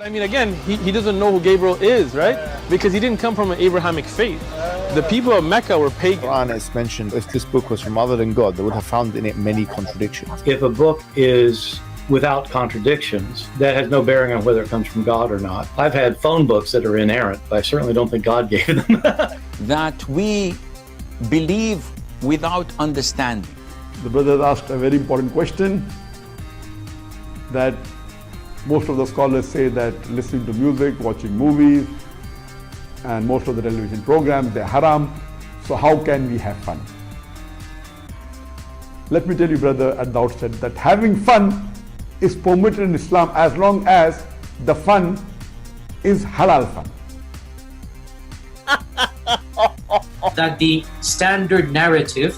But I mean, again, he doesn't know who Gabriel is, right? Because he didn't come from an Abrahamic faith. The people of Mecca were pagan. Quran is mentioned, if this book was from other than God, they would have found in it many contradictions. If a book is without contradictions, that has no bearing on whether it comes from God or not. I've had phone books that are inerrant, but I certainly don't think God gave them. That we believe without understanding. The brother asked a very important question, that most of the scholars say that listening to music, watching movies, and most of the television programs, they're haram. So how can we have fun? Let me tell you, brother, at the outset, that having fun is permitted in Islam as long as the fun is halal fun. That the standard narrative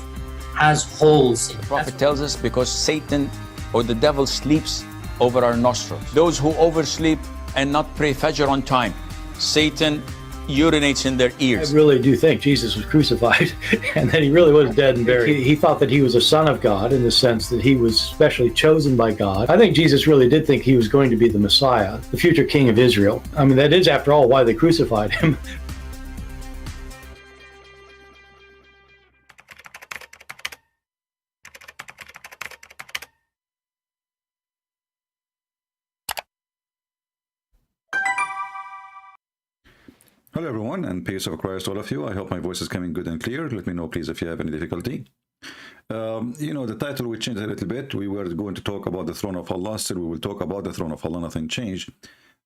has holes in it. The Prophet tells us because Satan or the devil sleeps over our nostrils. Those who oversleep and not pray Fajr on time, Satan urinates in their ears. I really do think Jesus was crucified and that he really was dead and buried. He thought that he was a son of God in the sense that he was specially chosen by God. I think Jesus really did think he was going to be the Messiah, the future king of Israel. I mean, that is, after all, why they crucified him. Hello everyone, and peace of Christ all of you. I hope my voice is coming good and clear. Let me know please if you have any difficulty. The title we changed a little bit. We were going to talk about the throne of Allah. Still we will talk about the throne of Allah. Nothing changed.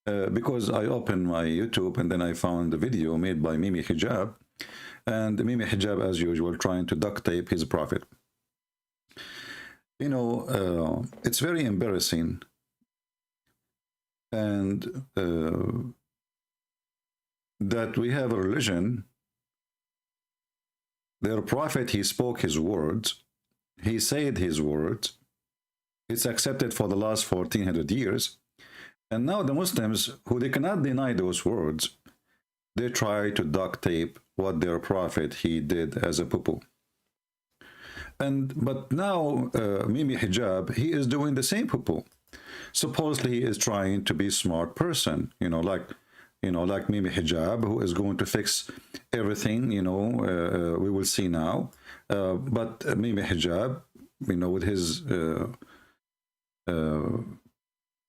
Because I opened my YouTube and then I found a video made by Mohammed Hijab. And Mohammed Hijab, as usual, trying to duct tape his prophet. It's very embarrassing. And that we have a religion, their prophet, he spoke his words, he said his words, it's accepted for the last 1400 years, and now the Muslims, who they cannot deny those words, they try to duct tape what their prophet he did as a poo-poo. But now Mohammed Hijab, he is doing the same poo-poo. Supposedly he is trying to be a smart person, like Mohammed Hijab, who is going to fix everything, we will see now. But Mohammed Hijab, with his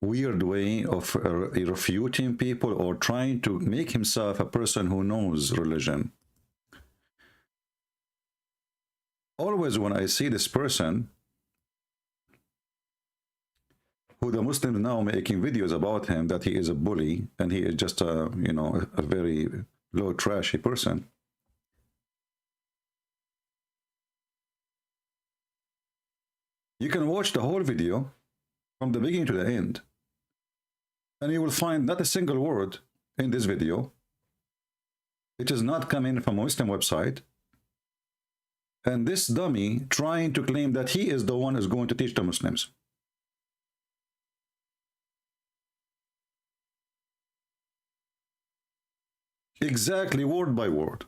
weird way of refuting people or trying to make himself a person who knows religion. Always when I see this person, who the Muslims now making videos about him, that he is a bully and he is just a very low trashy person. You can watch the whole video from the beginning to the end, and you will find not a single word in this video. It is not coming from a Muslim website. And this dummy trying to claim that he is the one who is going to teach the Muslims. Exactly, word by word.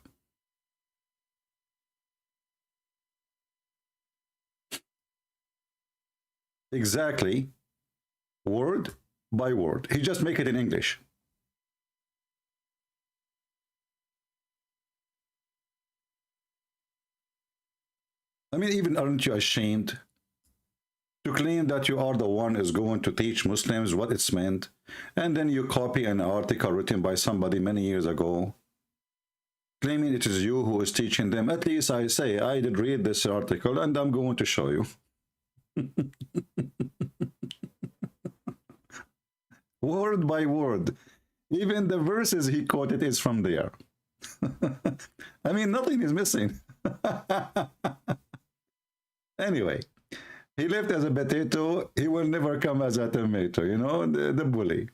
Exactly, word by word. He just make it in English. I mean, even aren't you ashamed to claim that you are the one who is going to teach Muslims what it's meant, and then you copy an article written by somebody many years ago, claiming it is you who is teaching them? At least I say, I did read this article, and I'm going to show you. Word by word. Even the verses he quoted is from there. I mean, nothing is missing. Anyway. He left as a potato, he will never come as a tomato, the bully.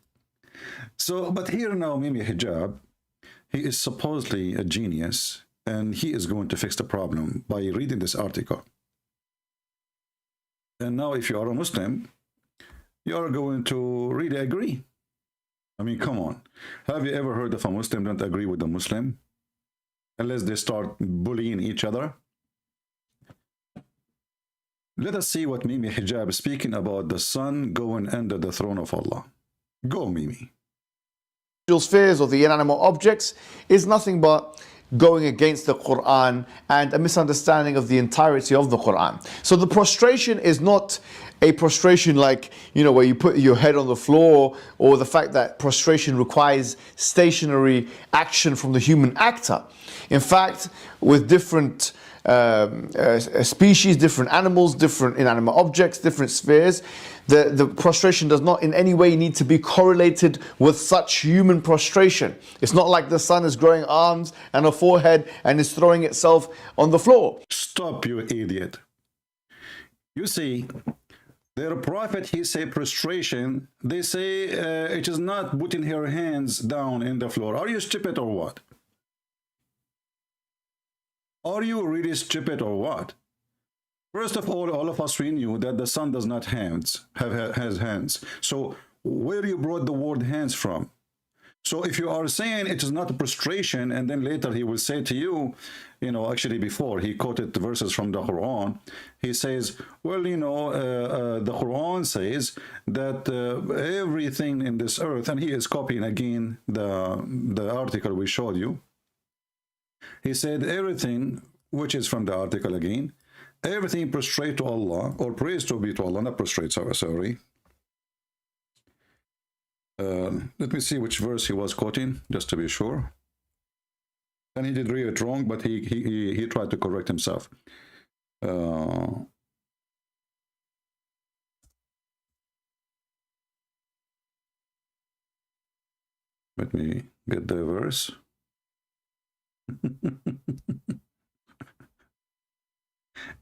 So, but here now, Mohammed Hijab, he is supposedly a genius, and he is going to fix the problem by reading this article. And now, if you are a Muslim, you are going to really agree. I mean, come on. Have you ever heard of a Muslim don't agree with a Muslim? Unless they start bullying each other? Let us see what Mohammed Hijab is speaking about the sun going under the throne of Allah. Go, Mimi. spheres or the inanimate objects is nothing but going against the Quran and a misunderstanding of the entirety of the Quran. So the prostration is not a prostration like, you know, where you put your head on the floor, or the fact that prostration requires stationary action from the human actor. In fact, with different species, different animals, different inanimate objects, different spheres, the prostration does not in any way need to be correlated with such human prostration. It's not like the sun is growing arms and a forehead and is throwing itself on the floor. Stop, you idiot. You see, their prophet, he say prostration. They say it is not putting her hands down in the floor. Are you stupid or what? Are you really stupid or what? First of all of us, we knew that the sun does not has hands. So where you brought the word hands from? So if you are saying it is not a prostration, and then later he will say to you, you know, actually before he quoted the verses from the Quran, he says, well, you know, the Quran says that everything in this earth, and he is copying again the article we showed you. He said everything, which is from the article again, everything prostrate to Allah, or praise to be to Allah, not prostrate, sorry. Let me see which verse he was quoting, just to be sure. And he did read it wrong, but he tried to correct himself. Let me get the verse.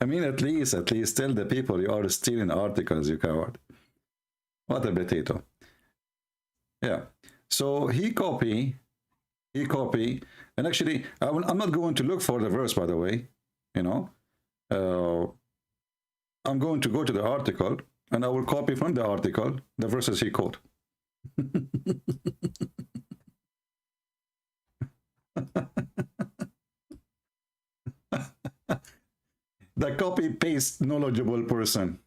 I mean, at least tell the people you are stealing articles, you coward. What a potato. Yeah. So he copy, and actually, I'm not going to look for the verse, by the way. You know, I'm going to go to the article, and I will copy from the article the verses he quote. The copy-paste knowledgeable person.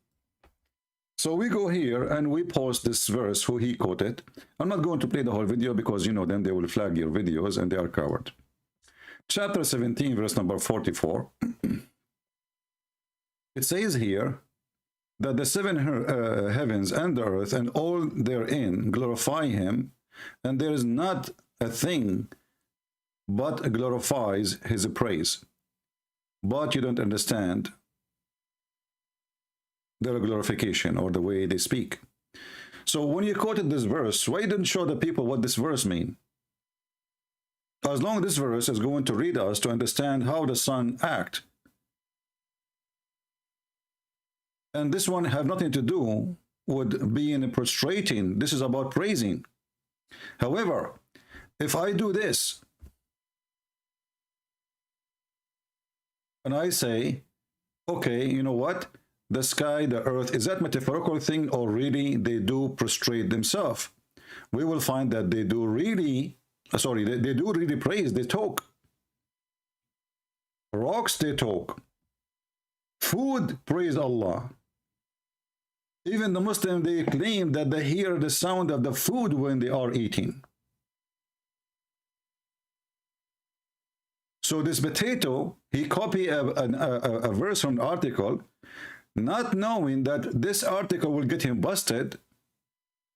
So we go here and we post this verse who he quoted. I'm not going to play the whole video because, you know, then they will flag your videos and they are covered. Chapter 17, verse number 44. It says here that the seven heavens and the earth and all therein glorify him, and there is not a thing but glorifies his praise. But you don't understand their glorification or the way they speak. So when you quoted this verse, why didn't show the people what this verse mean? As long as this verse is going to read us to understand how the sun act. And this one have nothing to do with being prostrating. This is about praising. However, if I do this, and I say, okay, you know what? The sky, the earth, is that metaphorical thing, or really they do prostrate themselves? We will find that they do really, they do really praise, they talk. Rocks, they talk. Food, praise Allah. Even the Muslims, they claim that they hear the sound of the food when they are eating. So this potato, he copied a verse from the article, not knowing that this article will get him busted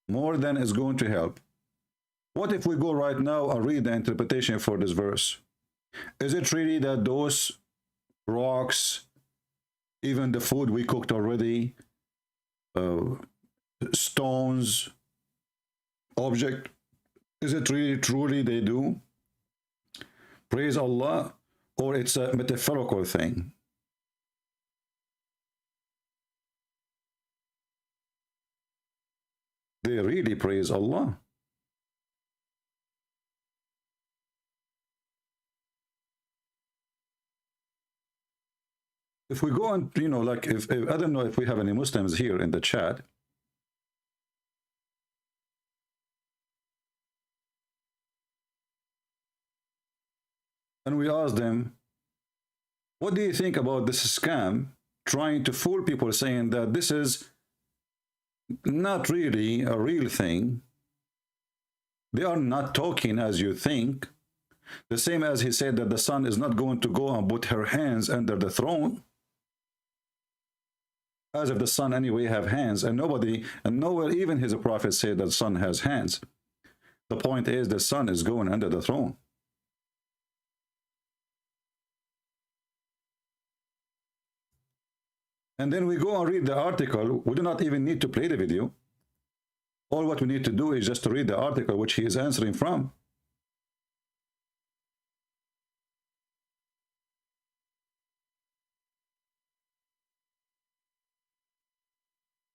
more than is going to help. What if we go right now and read the interpretation for this verse? Is it really that those rocks, even the food we cooked already, stones, object, is it really truly they do praise Allah, or it's a metaphorical thing? They really praise Allah. If we go and, you know, like, if I don't know if we have any Muslims here in the chat. And we ask them, what do you think about this scam trying to fool people, saying that this is not really a real thing, They are not talking as you think. The same as he said that the son is not going to go and put her hands under the throne. As if the son anyway have hands, and nobody, and nowhere even his prophet said that the son has hands. The point is the son is going under the throne. And then we go and read the article. We do not even need to play the video. All what we need to do is just to read the article which he is answering from.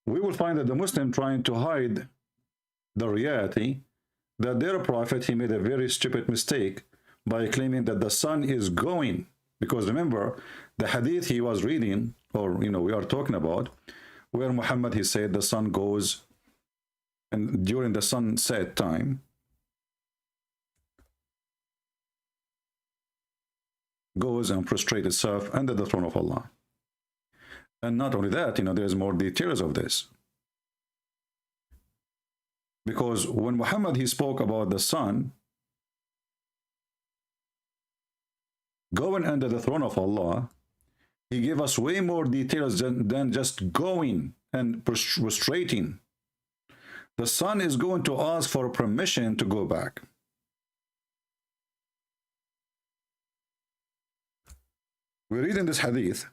We will find that the Muslim trying to hide the reality that their prophet, he made a very stupid mistake by claiming that the sun is going. Because remember, the hadith he was reading, or we are talking about, where Muhammad, he said the sun goes, and during the sunset time, goes and prostrate itself under the throne of Allah. And not only that, there's more details of this. Because when Muhammad, he spoke about the sun going under the throne of Allah, he gave us way more details than just going and prostrating. The sun is going to ask for permission to go back. We read in this hadith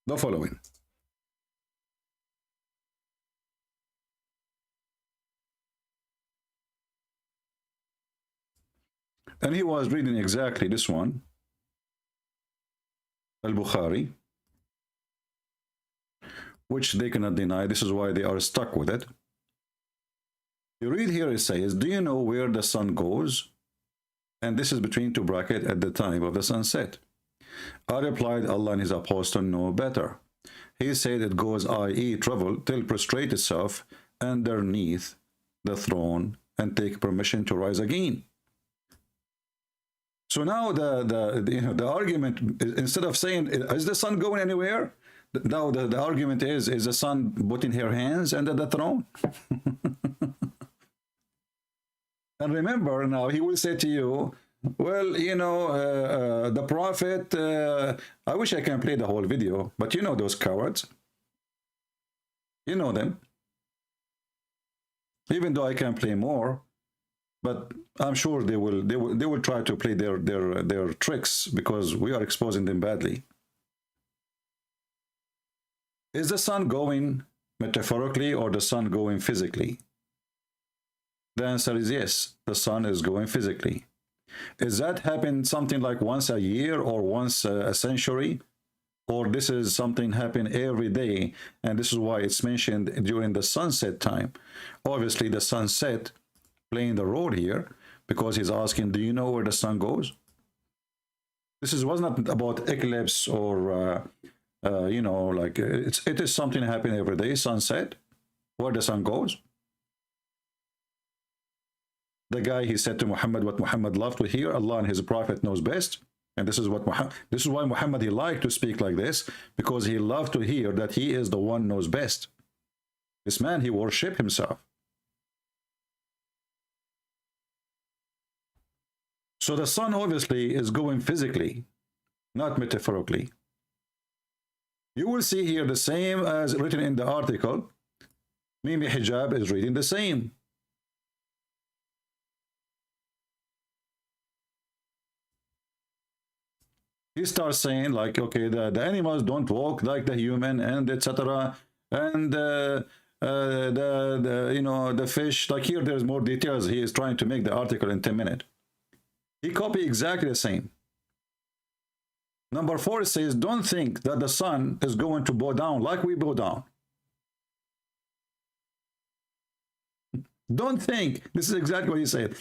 the following. And he was reading exactly this one, Al-Bukhari, which they cannot deny. This is why they are stuck with it. You read here, it says, do you know where the sun goes? And this is between two brackets, at the time of the sunset. I replied, Allah and his apostle know better. He said it goes, i.e. travel, till prostrate itself underneath the throne and take permission to rise again. So now the argument, instead of saying, is the sun going anywhere? Now the argument is the sun putting her hands under the throne? And remember, now he will say to you, well, the prophet, I wish I can play the whole video, but those cowards. You know them. Even though I can play more, but I'm sure they will try to play their tricks, because we are exposing them badly. Is the sun going metaphorically or the sun going physically? The answer is yes, the sun is going physically. Is that happen something like once a year or once a century? Or this is something happen every day, and this is why it's mentioned during the sunset time? Obviously the sunset playing the role here, because he's asking, do you know where the sun goes? This was not about eclipse or it is something happening every day, sunset, where the sun goes. The guy, he said to Muhammad what Muhammad loved to hear, Allah and his prophet knows best. And this is why Muhammad, he liked to speak like this, because he loved to hear that he is the one knows best. This man, he worshiped himself. So the sun obviously is going physically, not metaphorically. You will see here the same as written in the article. Mohammed Hijab is reading the same. He starts saying like, okay, the animals don't walk like the human, and etc. And the fish, like here there's more details. He is trying to make the article in 10 minutes. He copied exactly the same. Number 4 says, don't think that the sun is going to bow down like we bow down. Don't think. This is exactly what he said.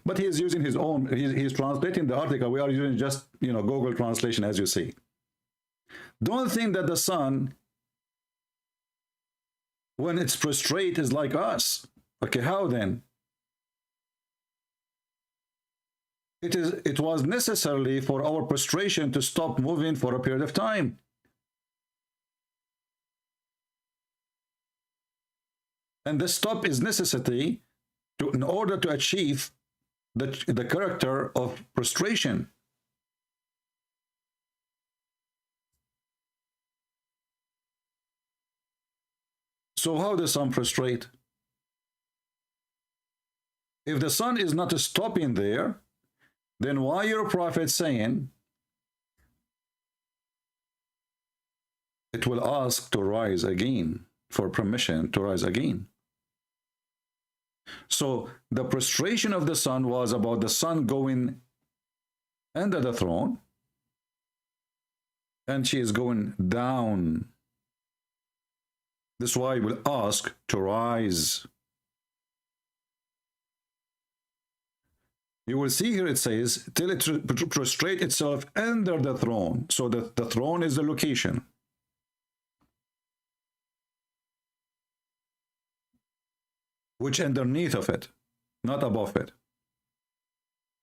But he is using his own, he's translating the article. We are using just, Google translation, as you see. Don't think that the sun, when it's prostrate, is like us. Okay, how then? It was necessarily for our prostration to stop moving for a period of time. And the stop is necessity in order to achieve the character of prostration. So how does sun prostrate? If the sun is not stopping there, then why your prophet saying it will ask to rise again, for permission to rise again? So the prostration of the sun was about the sun going under the throne, and she is going down. This is why we'll ask to rise. You will see here it says, till it prostrate itself under the throne. So that the throne is the location. Which underneath of it, not above it.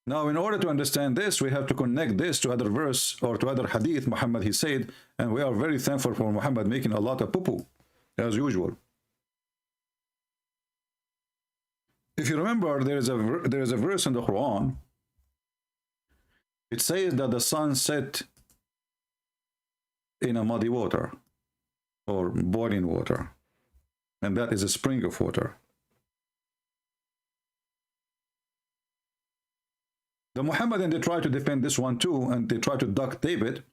Now, in order to understand this, we have to connect this to other verse or to other hadith Muhammad he said, and we are very thankful for Muhammad making a lot of poo-poo, as usual. If you remember, there is a verse in the Quran. It says that the sun set in a muddy water or boiling water, and that is a spring of water. The Muhammadan, they try to defend this one too, and they try to duct tape it,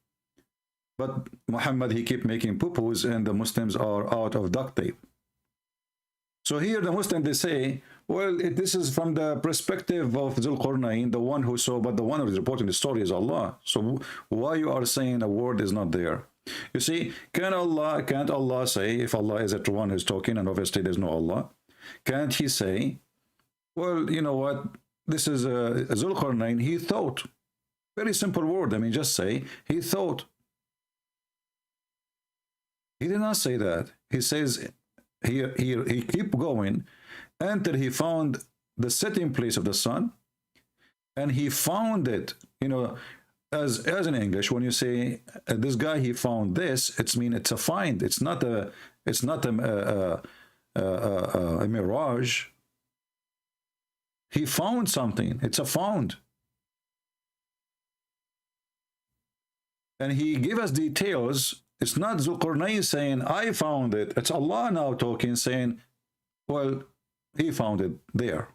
but Muhammad, he keep making poo-poos, and the Muslims are out of duct tape. So here the Muslims, they say, well, this is from the perspective of Dhul Qarnayn, the one who saw, but the one who is reporting the story is Allah. So why you are saying a word is not there? You see, can't Allah say, if Allah is the one who's talking, and obviously there's no Allah, can't he say, well, you know what, this is Dhul Qarnayn, he thought. Very simple word, I mean, just say, he thought. He did not say that. He says, he keep going until he found the setting place of the sun, and he found it, you know, as in English, when you say this guy, he found this, it's mean it's a find. It's not a mirage. He found something. It's a found. And he gave us details. It's not Dhul Qarnayn saying, I found it. It's Allah now talking, saying, well, he found it there.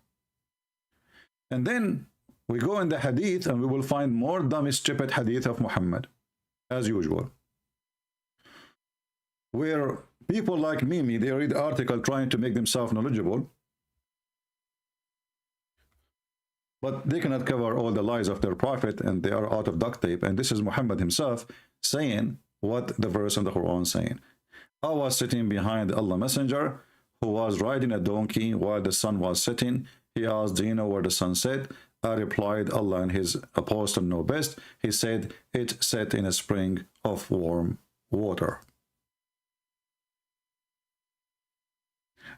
And then we go in the hadith, and we will find more dumb, stupid hadith of Muhammad, as usual. Where people like Mimi, they read the article trying to make themselves knowledgeable, but they cannot cover all the lies of their prophet, and they are out of duct tape. And this is Muhammad himself saying what the verse in the Quran is saying. I was sitting behind Allah Messenger, who was riding a donkey while the sun was setting. He asked, do you know where the sun set? I replied, Allah and his apostle know best. He said, it set in a spring of warm water.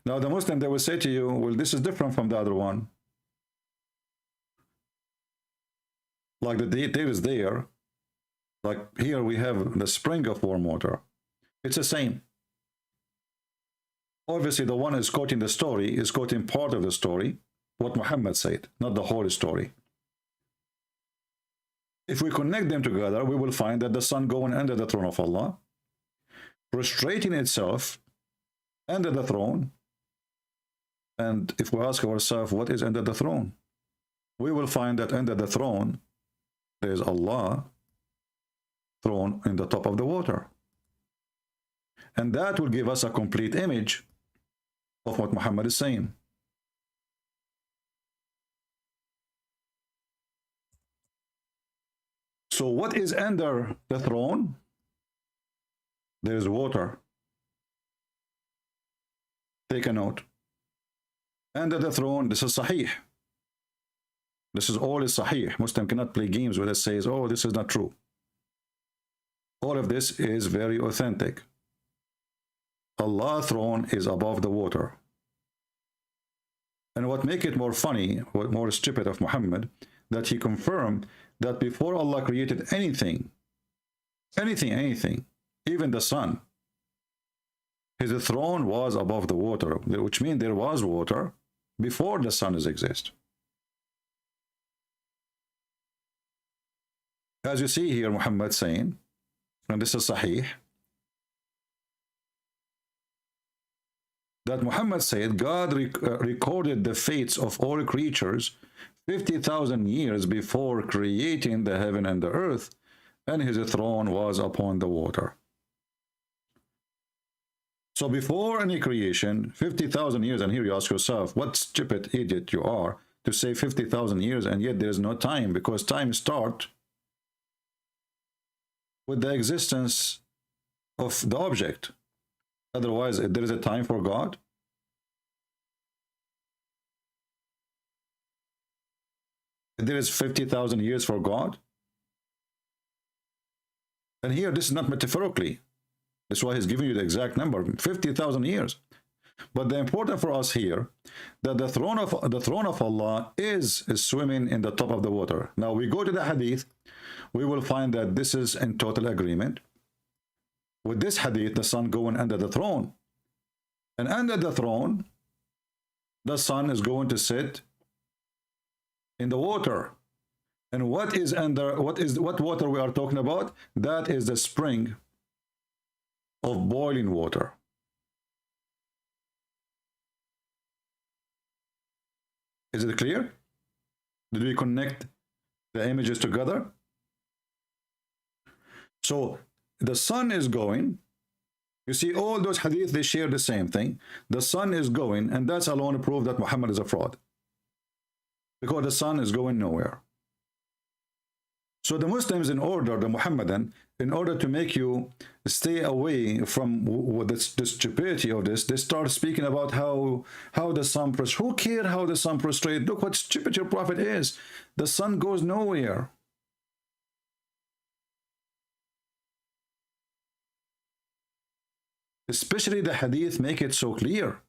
Now the Muslim, they will say to you, well, this is different from the other one. Like the detail is there. Like here we have the spring of warm water. It's the same. Obviously, the one who is quoting the story is quoting part of the story, what Muhammad said, not the whole story. If we connect them together, we will find that the sun going under the throne of Allah, prostrating itself under the throne. And if we ask ourselves, what is under the throne? We will find that under the throne, there is Allah, throne in the top of the water. And that will give us a complete image of what Muhammad is saying. So what is under the throne? There is water. Take a note. Under the throne, this is Sahih. This is all is Sahih. Muslim cannot play games with it, says, oh, this is not true. All of this is very authentic. Allah's throne is above the water. And what make it more funny, what more stupid of Muhammad, that he confirmed that before Allah created anything, even the sun, his throne was above the water, which means there was water, before the sun exists. As you see here, Muhammad saying, and this is Sahih, that Muhammad said God recorded the fates of all creatures 50,000 years before creating the heaven and the earth, and his throne was upon the water. So before any creation, 50,000 years, and here you ask yourself, what stupid idiot you are to say 50,000 years, and yet there is no time, because time starts with the existence of the object. Otherwise, there is a time for God. There is 50,000 years for God. And here, this is not metaphorically. That's why he's giving you the exact number, 50,000 years. But the important for us here, that the throne of Allah is swimming in the top of the water. Now we go to the Hadith, we will find that this is in total agreement. With this Hadith, the sun going under the throne. And under the throne, the sun is going to sit in the water. And what is under, what water we are talking about? That is the spring of boiling water. Is it clear? Did we connect the images together? So the sun is going. You see, all those hadith, they share the same thing. The sun is going, and that's alone proof that Muhammad is a fraud, because the sun is going nowhere. So the Muslims, the Muhammadan, in order to make you stay away from the stupidity of this, they start speaking about how the sun prostrates. Who cares how the sun prostrates? Look what stupid your prophet is. The sun goes nowhere. Especially the hadith make it so clear.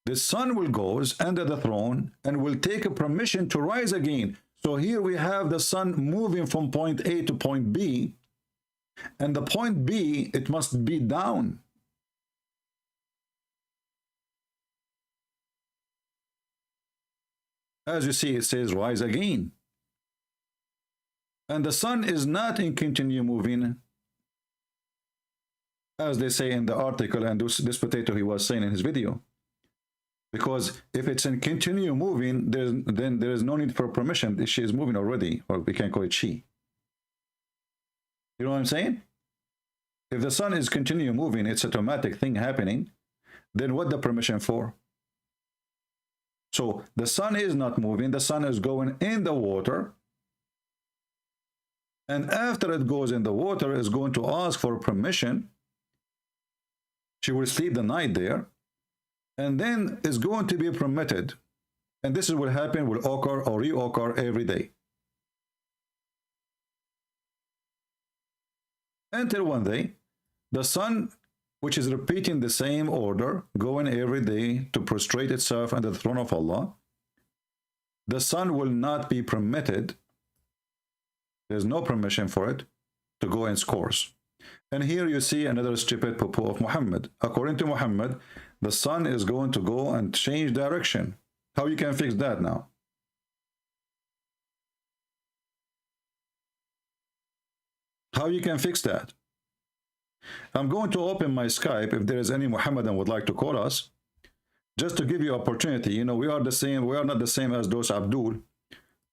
The sun will go under the throne and will take a permission to rise again. So here we have the sun moving from point A to point B, and the point B, it must be down. As you see, it says rise again. And the sun is not in continue moving, as they say in the article, and this potato he was saying in his video. Because if it's in continue moving, then there is no need for permission. She is moving already, or we can call it she. You know what I'm saying? If the sun is continue moving, it's an automatic thing happening, then what the permission for? So the sun is not moving, the sun is going in the water, and after it goes in the water, it's going to ask for permission. She will sleep the night there, and then it's going to be permitted. And this is what happen, will occur or reoccur every day. Until one day, the sun, which is repeating the same order, going every day to prostrate itself under the throne of Allah, the sun will not be permitted. There's no permission for it to go its course. And here you see another stupid poo-poo of Muhammad. According to Muhammad, the sun is going to go and change direction. How you can fix that now? How you can fix that? I'm going to open my Skype if there is any Muhammadan would like to call us, just to give you opportunity. You know, we are the same. We are not the same as those Abdul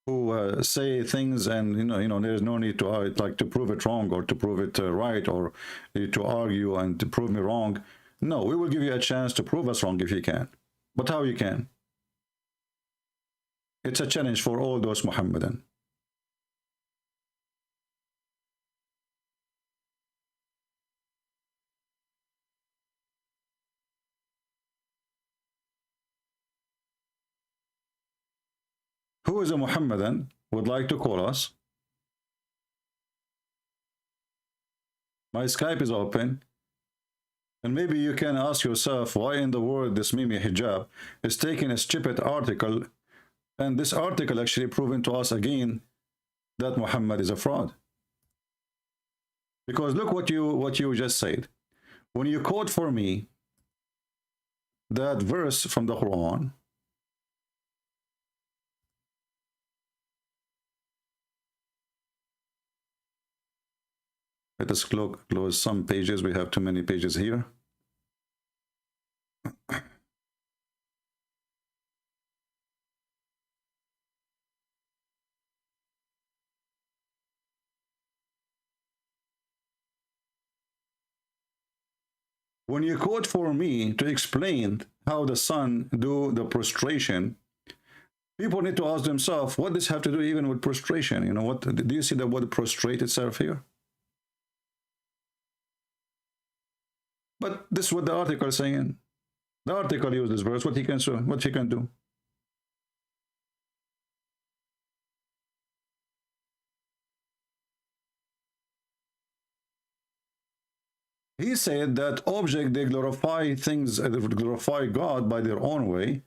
who say things, and you know, there is no need to like to prove it wrong or to prove it right, or to argue and to prove me wrong. No, we will give you a chance to prove us wrong if you can. But how you can? It's a challenge for all those Muhammadan. Who is a Muhammadan would like to call us? My Skype is open. And maybe you can ask yourself, why in the world this Mohammed Hijab is taking a stupid article, and this article actually proving to us again that Muhammad is a fraud. Because look what you just said. when you quote for me that verse from the Quran, let us close some pages. We have too many pages here. When you quote for me to explain how the sun do the prostration, people need to ask themselves, what does have to do even with prostration? You know, what do you see the word prostrate itself here? But this is what the article is saying. The article uses this verse, what he can do. He said that object, they glorify things, they glorify God by their own way,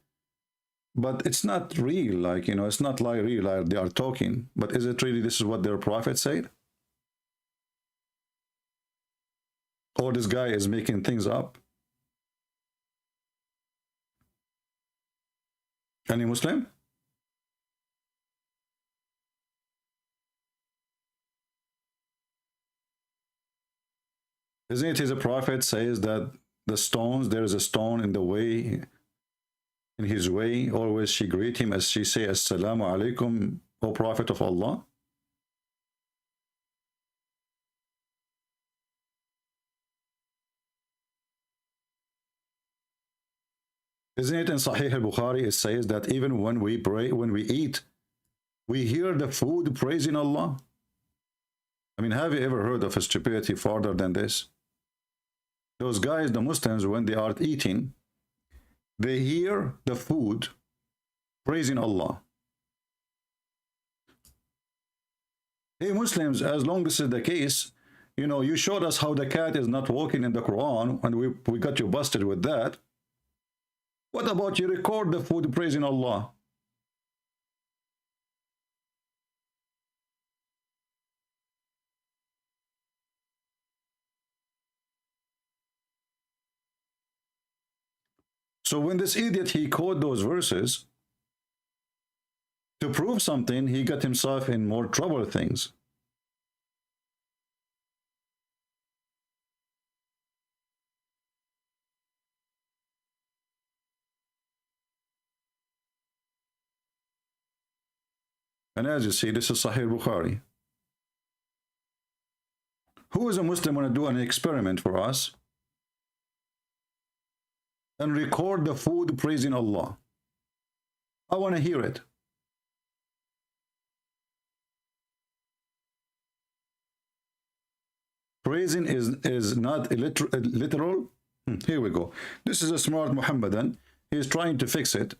but it's not real, like, you know, it's not like real, like they are talking. But is it really this is what their prophet said? Or this guy is making things up? Any Muslim? Isn't it his prophet says that the stones, there is a stone in the way, in his way, always she greet him as she say, Assalamu alaikum, O Prophet of Allah? Isn't it in Sahih al-Bukhari, it says that even when we pray, when we eat, we hear the food praising Allah? I mean, have you ever heard of a stupidity farther than this? Those guys, the Muslims, when they are eating, they hear the food praising Allah. Hey Muslims, as long as this is the case, you know, you showed us how the cat is not walking in the Quran, and we got you busted with that. What about you record the food praising Allah? So when this idiot, he quoted those verses to prove something, he got himself in more trouble things. And as you see, this is Sahih Bukhari. Who is a Muslim want to do an experiment for us and record the food praising Allah? I want to hear it. Praising is not literal. Here we go. This is a smart Muhammadan. He's trying to fix it.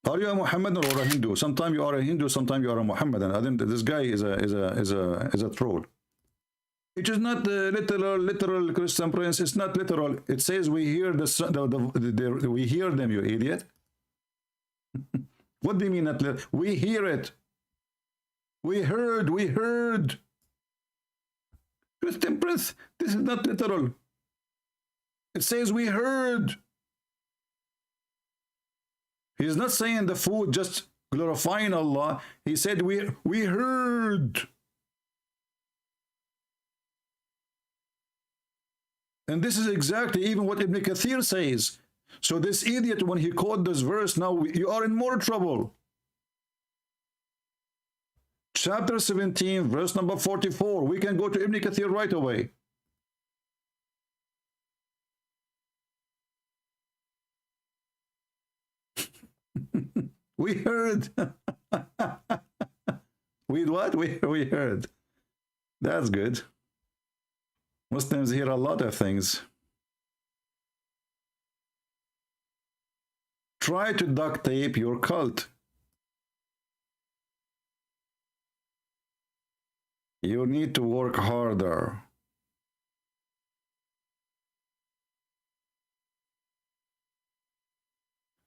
Are you a Muhammadan or a Hindu? Sometimes you are a Hindu, sometimes you are a Muhammadan. I think this guy is a troll. It is not the literal Christian prince. It's not literal. It says we hear we hear them, you idiot. What do you mean not literal? We hear it. We heard. Christian prince, this is not literal. It says we heard. He's not saying the food just glorifying Allah. He said we heard. And this is exactly even what Ibn Kathir says. So this idiot, when he quoted this verse, now you are in more trouble. Chapter 17, verse number 44. We can go to Ibn Kathir right away. We heard. We what? We heard. That's good. Muslims hear a lot of things. Try to duct tape your cult. You need to work harder.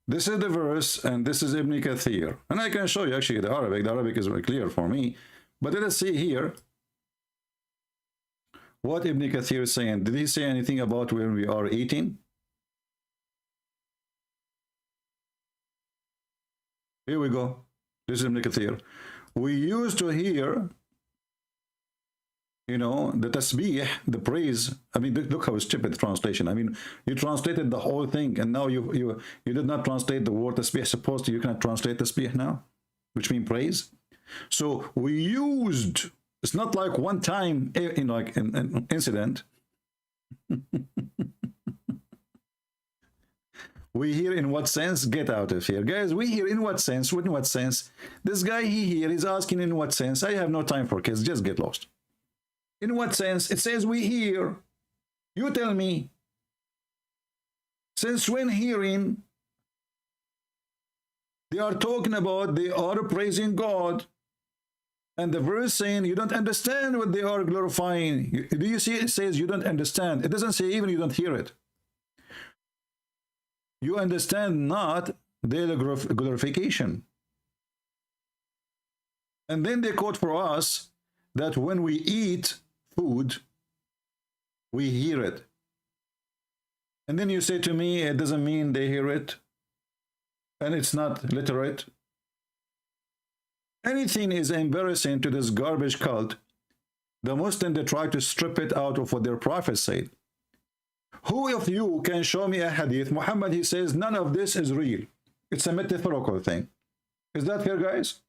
This is the verse, and this is Ibn Kathir. And I can show you actually the Arabic. The Arabic is very clear for me. But let us see here. what Ibn Kathir is saying. Did he say anything about when we are eating? Here we go. This is Ibn Kathir. We used to hear, you know, the tasbih, the praise. I mean, look how stupid the translation. I mean, you translated the whole thing, and now you did not translate the word tasbih. Supposed to, you cannot translate tasbih now, which means praise. So we used. It's not like one time, you know, like an incident. We hear in what sense? Get out of here. Guys, we hear in what sense? In what sense? This guy here is asking in what sense? I have no time for kids. Just get lost. In what sense? It says we hear. You tell me. Since when hearing, they are talking about they are praising God. And the verse saying you don't understand what they are glorifying. Do you see it says you don't understand? It doesn't say even you don't hear it. You understand not their glorification. And then they quote for us that when we eat food, we hear it. And then you say to me, it doesn't mean they hear it. And it's not literate. Anything is embarrassing to this garbage cult. The Muslims, they try to strip it out of what their prophet said. Who of you can show me a hadith? Muhammad, he says, none of this is real. It's a metaphorical thing. Is that fair, guys?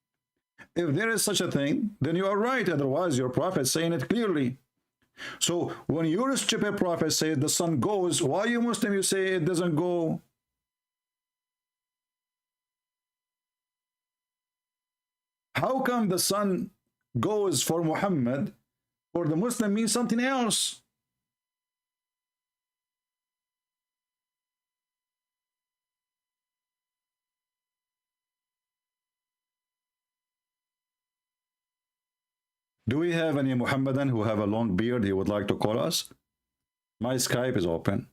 If there is such a thing, then you are right. Otherwise, your prophet is saying it clearly. So when your stupid prophet says the sun goes, why you Muslim, you say it doesn't go? How come the sun goes for Muhammad, for the Muslim means something else? Do we have any Muhammadan who have a long beard he would like to call us? My Skype is open.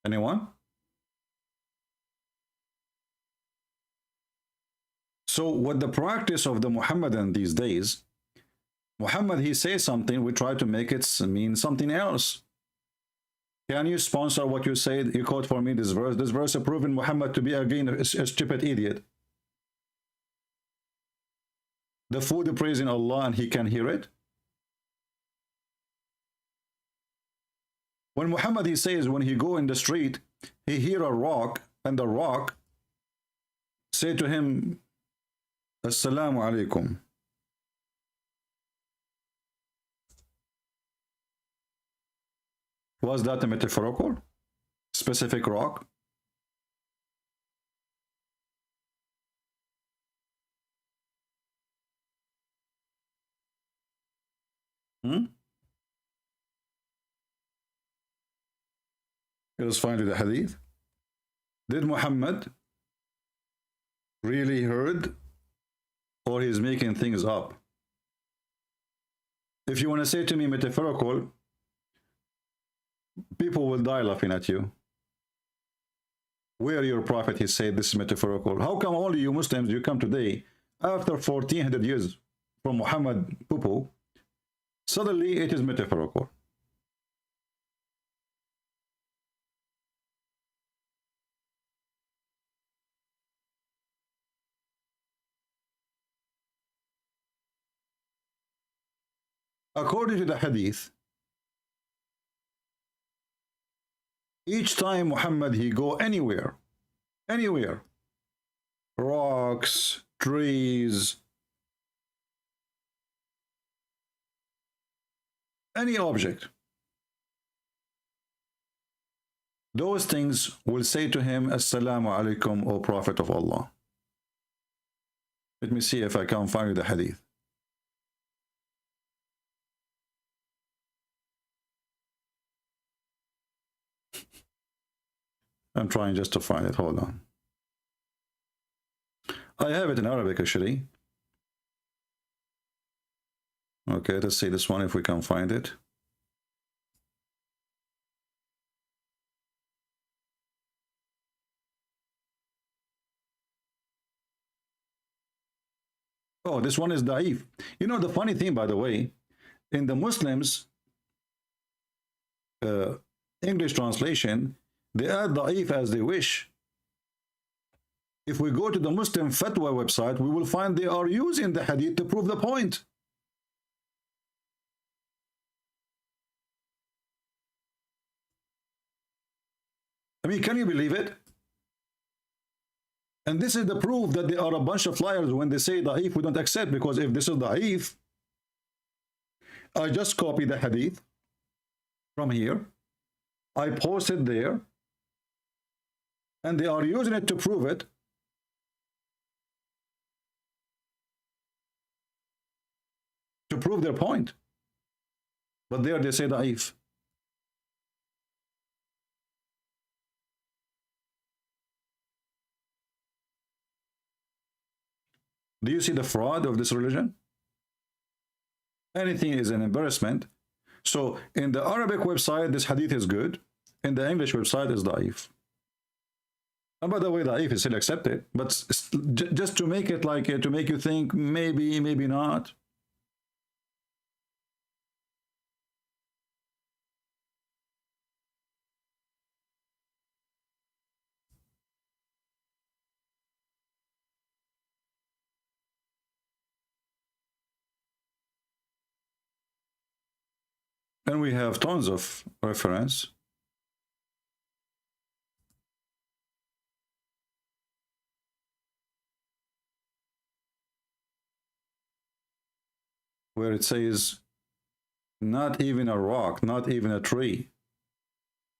Anyone? So what the practice of the Muhammadan these days, Muhammad, he says something, we try to make it mean something else. Can you sponsor what you said? You quote for me this verse. This verse is proving Muhammad to be again a stupid idiot. The food praising Allah and he can hear it. When Muhammad, he says, when he go in the street, he hear a rock, and the rock say to him, Assalamu alaikum. Was that a metaphorical? Specific rock? Let us find the hadith. Did Muhammad really heard, or he's making things up? If you want to say to me metaphorical, people will die laughing at you. Where your prophet, he said this is metaphorical. How come only you Muslims, you come today, after 1400 years from Muhammad Pupu, suddenly it is metaphorical? According to the hadith, each time Muhammad, he go anywhere, rocks, trees, any object, those things will say to him, Assalamu alaikum, O Prophet of Allah. Let me see if I can find the hadith. I'm trying just to find it. Hold on. I have it in Arabic, actually. Okay, let's see this one if we can find it. Oh, this one is da'if. You know, the funny thing, by the way, in the Muslims, English translation, they add da'if as they wish. If we go to the Muslim fatwa website, we will find they are using the hadith to prove the point. I mean, can you believe it? And this is the proof that they are a bunch of liars when they say da'if, we don't accept, because if this is da'if, I just copy the hadith from here, I post it there, and they are using it to prove it. To prove their point. But there they say da'if. Do you see the fraud of this religion? Anything is an embarrassment. So in the Arabic website, this hadith is good. In the English website, is da'if. And by the way, da'if is still accepted, but just to make it like to make you think maybe, maybe not. And we have tons of reference. Where it says, not even a rock, not even a tree,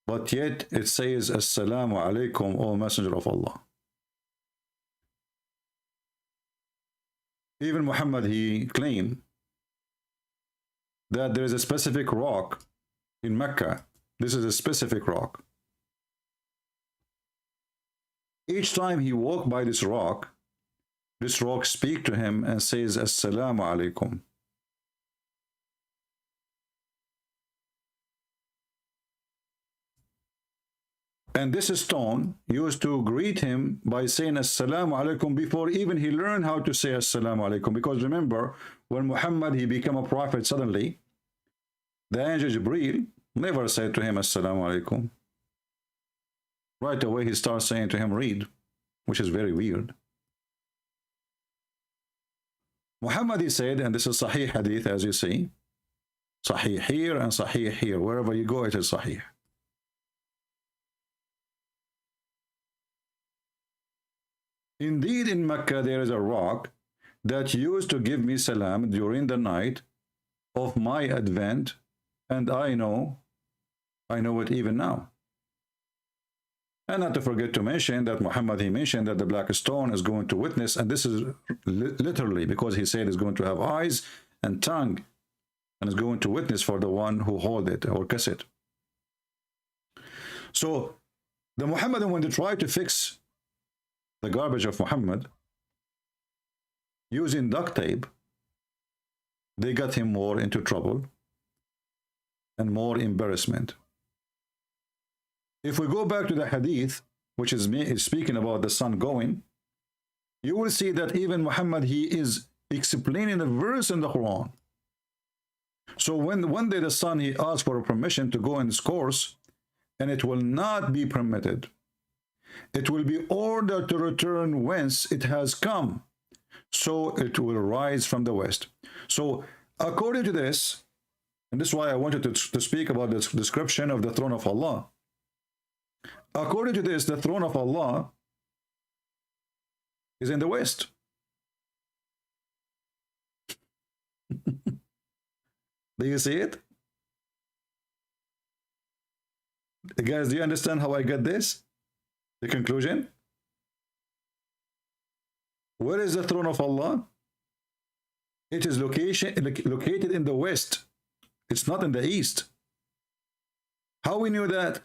but yet it says, Assalamu alaikum, O Messenger of Allah. Even Muhammad, he claimed that there is a specific rock in Mecca. This is a specific rock. Each time he walked by this rock speaks to him and says, Assalamu alaikum. And this stone used to greet him by saying Assalamu alaikum before even he learned how to say Assalamu alaikum. Because remember, when Muhammad, he became a prophet suddenly, the angel Jibreel never said to him Assalamu alaikum. Right away he starts saying to him, read, which is very weird. Muhammad, he said, and this is Sahih Hadith, as you see, Sahih here and Sahih here. Wherever you go, it is Sahih. Indeed, in Mecca, there is a rock that used to give me salam during the night of my advent, and I know it even now. And not to forget to mention that Muhammad, he mentioned that the black stone is going to witness, and this is literally because he said it's going to have eyes and tongue, and is going to witness for the one who hold it or kiss it. So the Muhammadan, when they try to fix the garbage of Muhammad using duct tape, they got him more into trouble and more embarrassment. If we go back to the hadith, which is speaking about the sun going, you will see that even Muhammad, he is explaining a verse in the Quran. So when one day the sun, he asked for a permission to go in this course, and it will not be permitted. It will be ordered to return whence it has come, so it will rise from the west. So according to this, and this is why I wanted to speak about this description of the throne of Allah. According to this, the throne of Allah is in the west. Do you see it? Guys, do you understand how I got this? The conclusion? Where is the throne of Allah? It is located in the west. It's not in the east. How we knew that?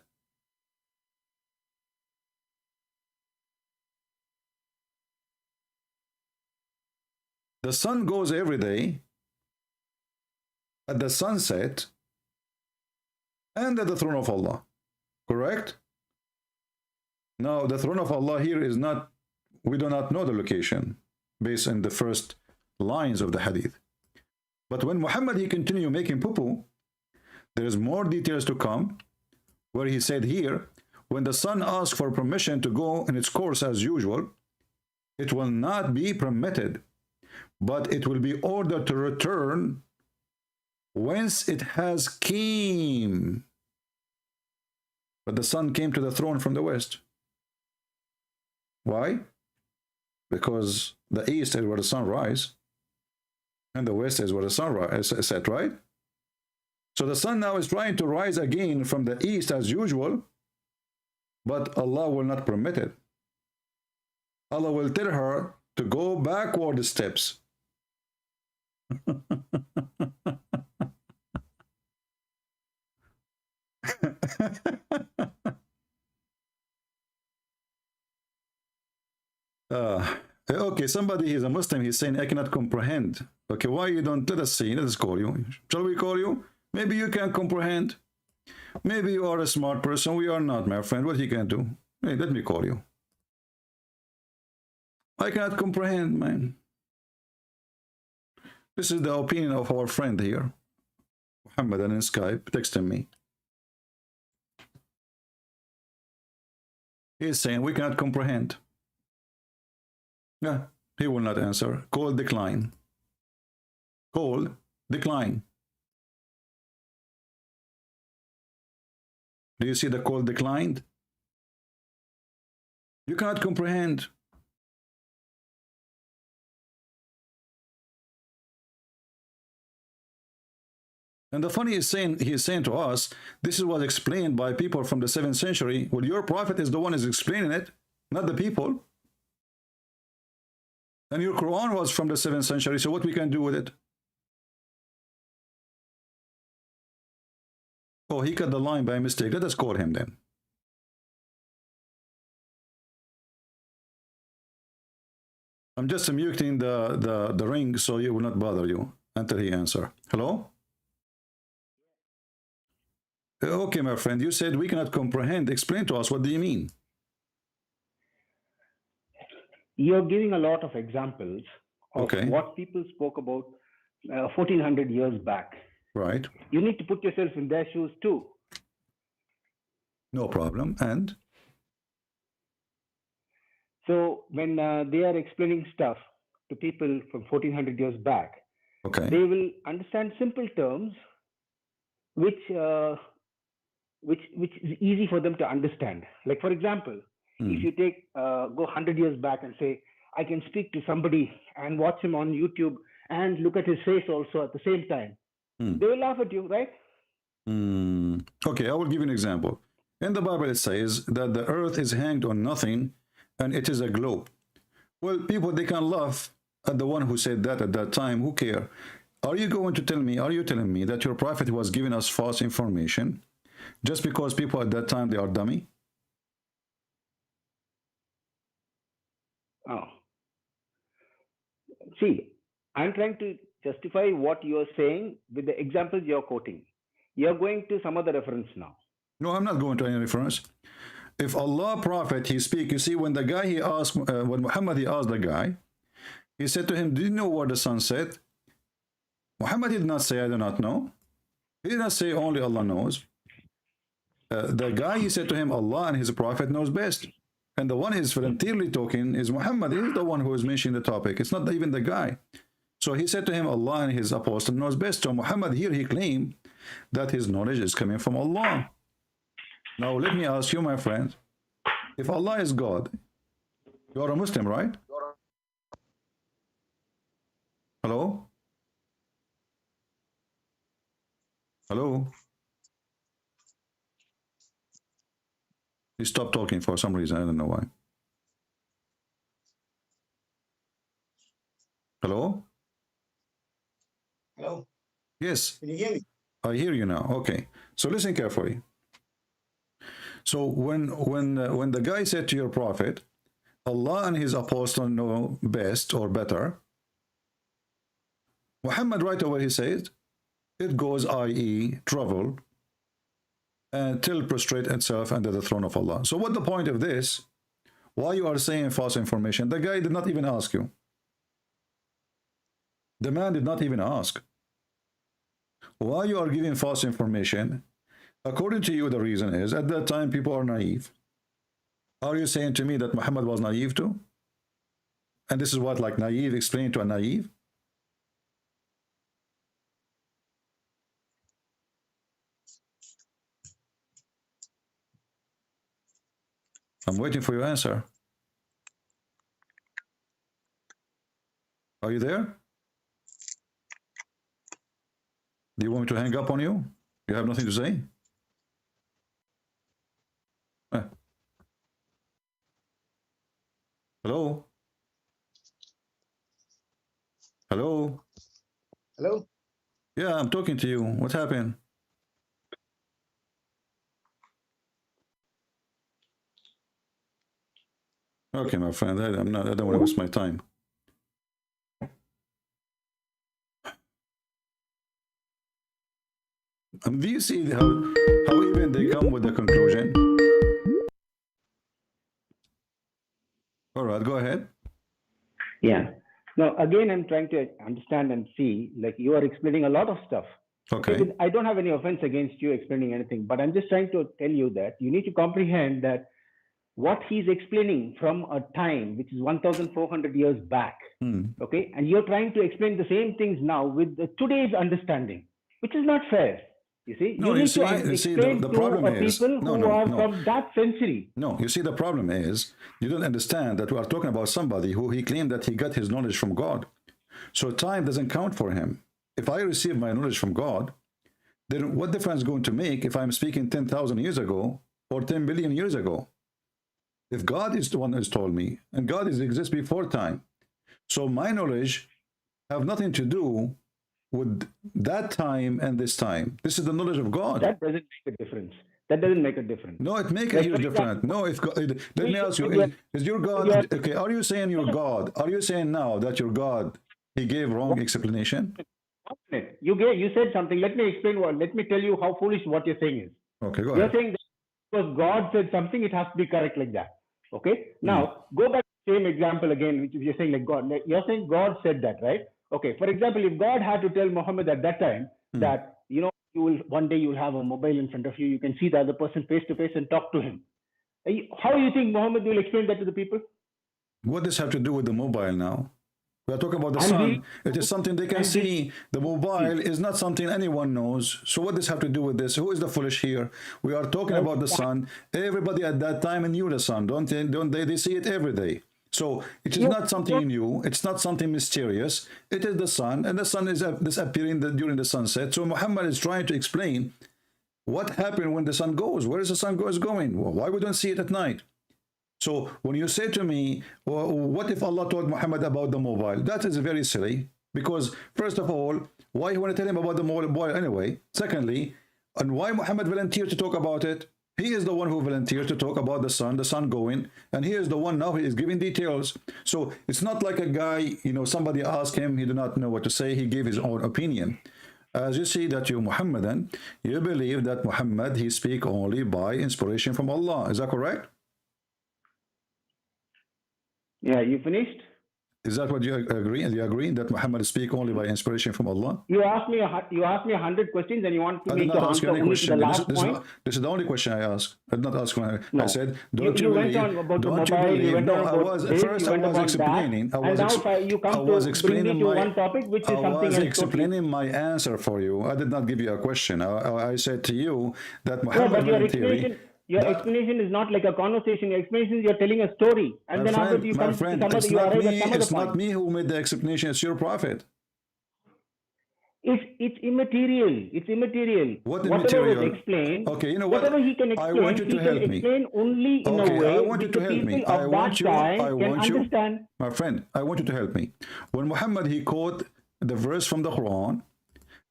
The sun goes every day at the sunset and at the throne of Allah. Correct? Now, the throne of Allah here is not, we do not know the location based on the first lines of the hadith. But when Muhammad, he continued making poo-poo, there is more details to come, where he said here, when the sun asks for permission to go in its course as usual, it will not be permitted, but it will be ordered to return whence it has came. But the sun came to the throne from the west. Why? Because the east is where the sun rises, and the west is where the sun is set, right? So the sun now is trying to rise again from the east as usual, but Allah will not permit it. Allah will tell her to go backward steps. Okay, somebody is a Muslim, he's saying, I cannot comprehend. Okay, why you don't let us see? Let us call you. Shall we call you? Maybe you can comprehend. Maybe you are a smart person. We are not, my friend. What you can do? Hey, let me call you. I cannot comprehend, man. This is the opinion of our friend here, Muhammad, and in Skype, texting me. He is saying, we cannot comprehend. Yeah, he will not answer. Call decline. Call decline. Do you see the call declined? You cannot comprehend. And the funny is saying, he is saying to us, this is what explained by people from the 7th century. Well, your prophet is the one who is explaining it, not the people. And your Quran was from the 7th century, so what we can do with it? Oh, he cut the line by mistake. Let us call him then. I'm just muting the ring so it will not bother you until he answers. Hello? Okay, my friend, you said we cannot comprehend. Explain to us, what do you mean? You're giving a lot of examples of what people spoke about 1400 years back. Right. You need to put yourself in their shoes too. No problem. And? So when they are explaining stuff to people from 1400 years back, they will understand simple terms which is easy for them to understand. Like, for example, if you take go 100 years back and say, I can speak to somebody and watch him on YouTube and look at his face also at the same time, they will laugh at you, right? Okay, I will give you an example. In the Bible, it says that the earth is hanged on nothing and it is a globe. Well, people, they can laugh at the one who said that at that time. Who care? Are you going to tell me, are you telling me that your prophet was giving us false information just because people at that time, they are dummy? Oh. See, I'm trying to justify what you're saying with the examples you're quoting. You're going to some other reference now. No, I'm not going to any reference. If Allah prophet, he speak, you see, when the guy, he asked, when Muhammad, he asked the guy, he said to him, do you know what the sun said? Muhammad did not say, I do not know. He did not say only Allah knows. The guy, he said to him, Allah and his prophet knows best. And the one is voluntarily talking is Muhammad. He's the one who is mentioning the topic. It's not even the guy. So he said to him, Allah and his apostle knows best. So Muhammad here, he claimed that his knowledge is coming from Allah. Now let me ask you, my friend, if Allah is God, you are a Muslim, right? Hello? Hello? He stopped talking for some reason. I don't know why. Hello? Hello? Yes. Can you hear me? I hear you now. Okay. So listen carefully. So when the guy said to your prophet, Allah and his apostle know best or better, Muhammad right away he said, it goes, i.e., travel, until prostrate itself under the throne of Allah. So what the point of this? Why you are saying false information? The guy did not even ask you. The man did not even ask. Why you are giving false information? According to you, the reason is, at that time, people are naive. Are you saying to me that Muhammad was naive too? And this is what, like naive, explain to a naive? I'm waiting for your answer. Are you there? Do you want me to hang up on you? You have nothing to say? Hello? Hello? Hello? Yeah, I'm talking to you. What happened? Okay, my friend, I don't want to waste my time. Do you see how even they come with the conclusion? All right, go ahead. Yeah. Now, again, I'm trying to understand and see, like you are explaining a lot of stuff. Okay. I don't have any offense against you explaining anything, but I'm just trying to tell you that you need to comprehend that what he's explaining from a time which is 1,400 years back, okay? And you're trying to explain the same things now with today's understanding, which is not fair. You see, No, you you need to see, explain the to problem is people who are from that century. No, you see, the problem is you don't understand that we are talking about somebody who he claimed that he got his knowledge from God. So time doesn't count for him. If I receive my knowledge from God, then what difference is going to make if I'm speaking 10,000 years ago or 10 billion years ago? If God is the one who's told me, and God exists before time, so my knowledge have nothing to do with that time and this time. This is the knowledge of God. That doesn't make a difference. That doesn't make a difference. No, it makes a huge difference. No, if God, let me ask you, is your God, okay, are you saying your God, are you saying now that your God, he gave wrong explanation? You said something. Let me explain let me tell you how foolish what you're saying is. Okay, go You're ahead. saying that because God said something, it has to be correct like that. Okay? Now, go back to the same example again, which you're saying like God. You're saying God said that, right? Okay, for example, if God had to tell Muhammad at that time that, you know, one day you'll have a mobile in front of you, you can see the other person face to face and talk to him. How do you think Muhammad will explain that to the people? What does have to do with the mobile now? We are talking about the sun. It is something they can see. The mobile is not something anyone knows. So what does have to do with this? Who is the foolish here? We are talking about the sun. Everybody at that time knew the sun, don't they? They see it every day. So it is not something new. It's not something mysterious. It is the sun, and the sun is disappearing during the sunset. So Muhammad is trying to explain what happened when the sun goes. Where is the sun going? Why we don't see it at night? So when you say to me, well, what if Allah told Muhammad about the mobile? That is very silly, because first of all, why you want to tell him about the mobile anyway? Secondly, and why Muhammad volunteered to talk about it? He is the one who volunteered to talk about the sun going, and he is the one now, he is giving details. So it's not like a guy, you know, somebody asked him, he did not know what to say, he gave his own opinion. As you see that you Muhammadan, you believe that Muhammad, he speak only by inspiration from Allah. Is that correct? Yeah, you finished? Is that what you agree? And you agree that Muhammad speak only by inspiration from Allah? You asked me 100 questions, and you want to I did make not the ask you answer any only to the question. last point. This is the only question I asked. I did not ask one. No. I said, don't you you went believe? on about Don't the you mobile, believe? went No, on I about was this, first. I was explaining. I was you come to bring me to one topic, which is something else. I was explaining my answer for you. I did not give you a question. I said to you that Muhammad volunteered. Your explanation is not like a conversation. Your explanation is you're telling a story, and then after you come to some other, you arrive at some other point. It's not me who made the explanation. It's your prophet. It's immaterial. It's immaterial. What whatever immaterial? was explained, okay, you know what? Whatever he can explain, I want you to help me. Explain only in a way I want you to help me. I want you. Understand. My friend, I want you to help me. When Muhammad, he quote the verse from the Quran,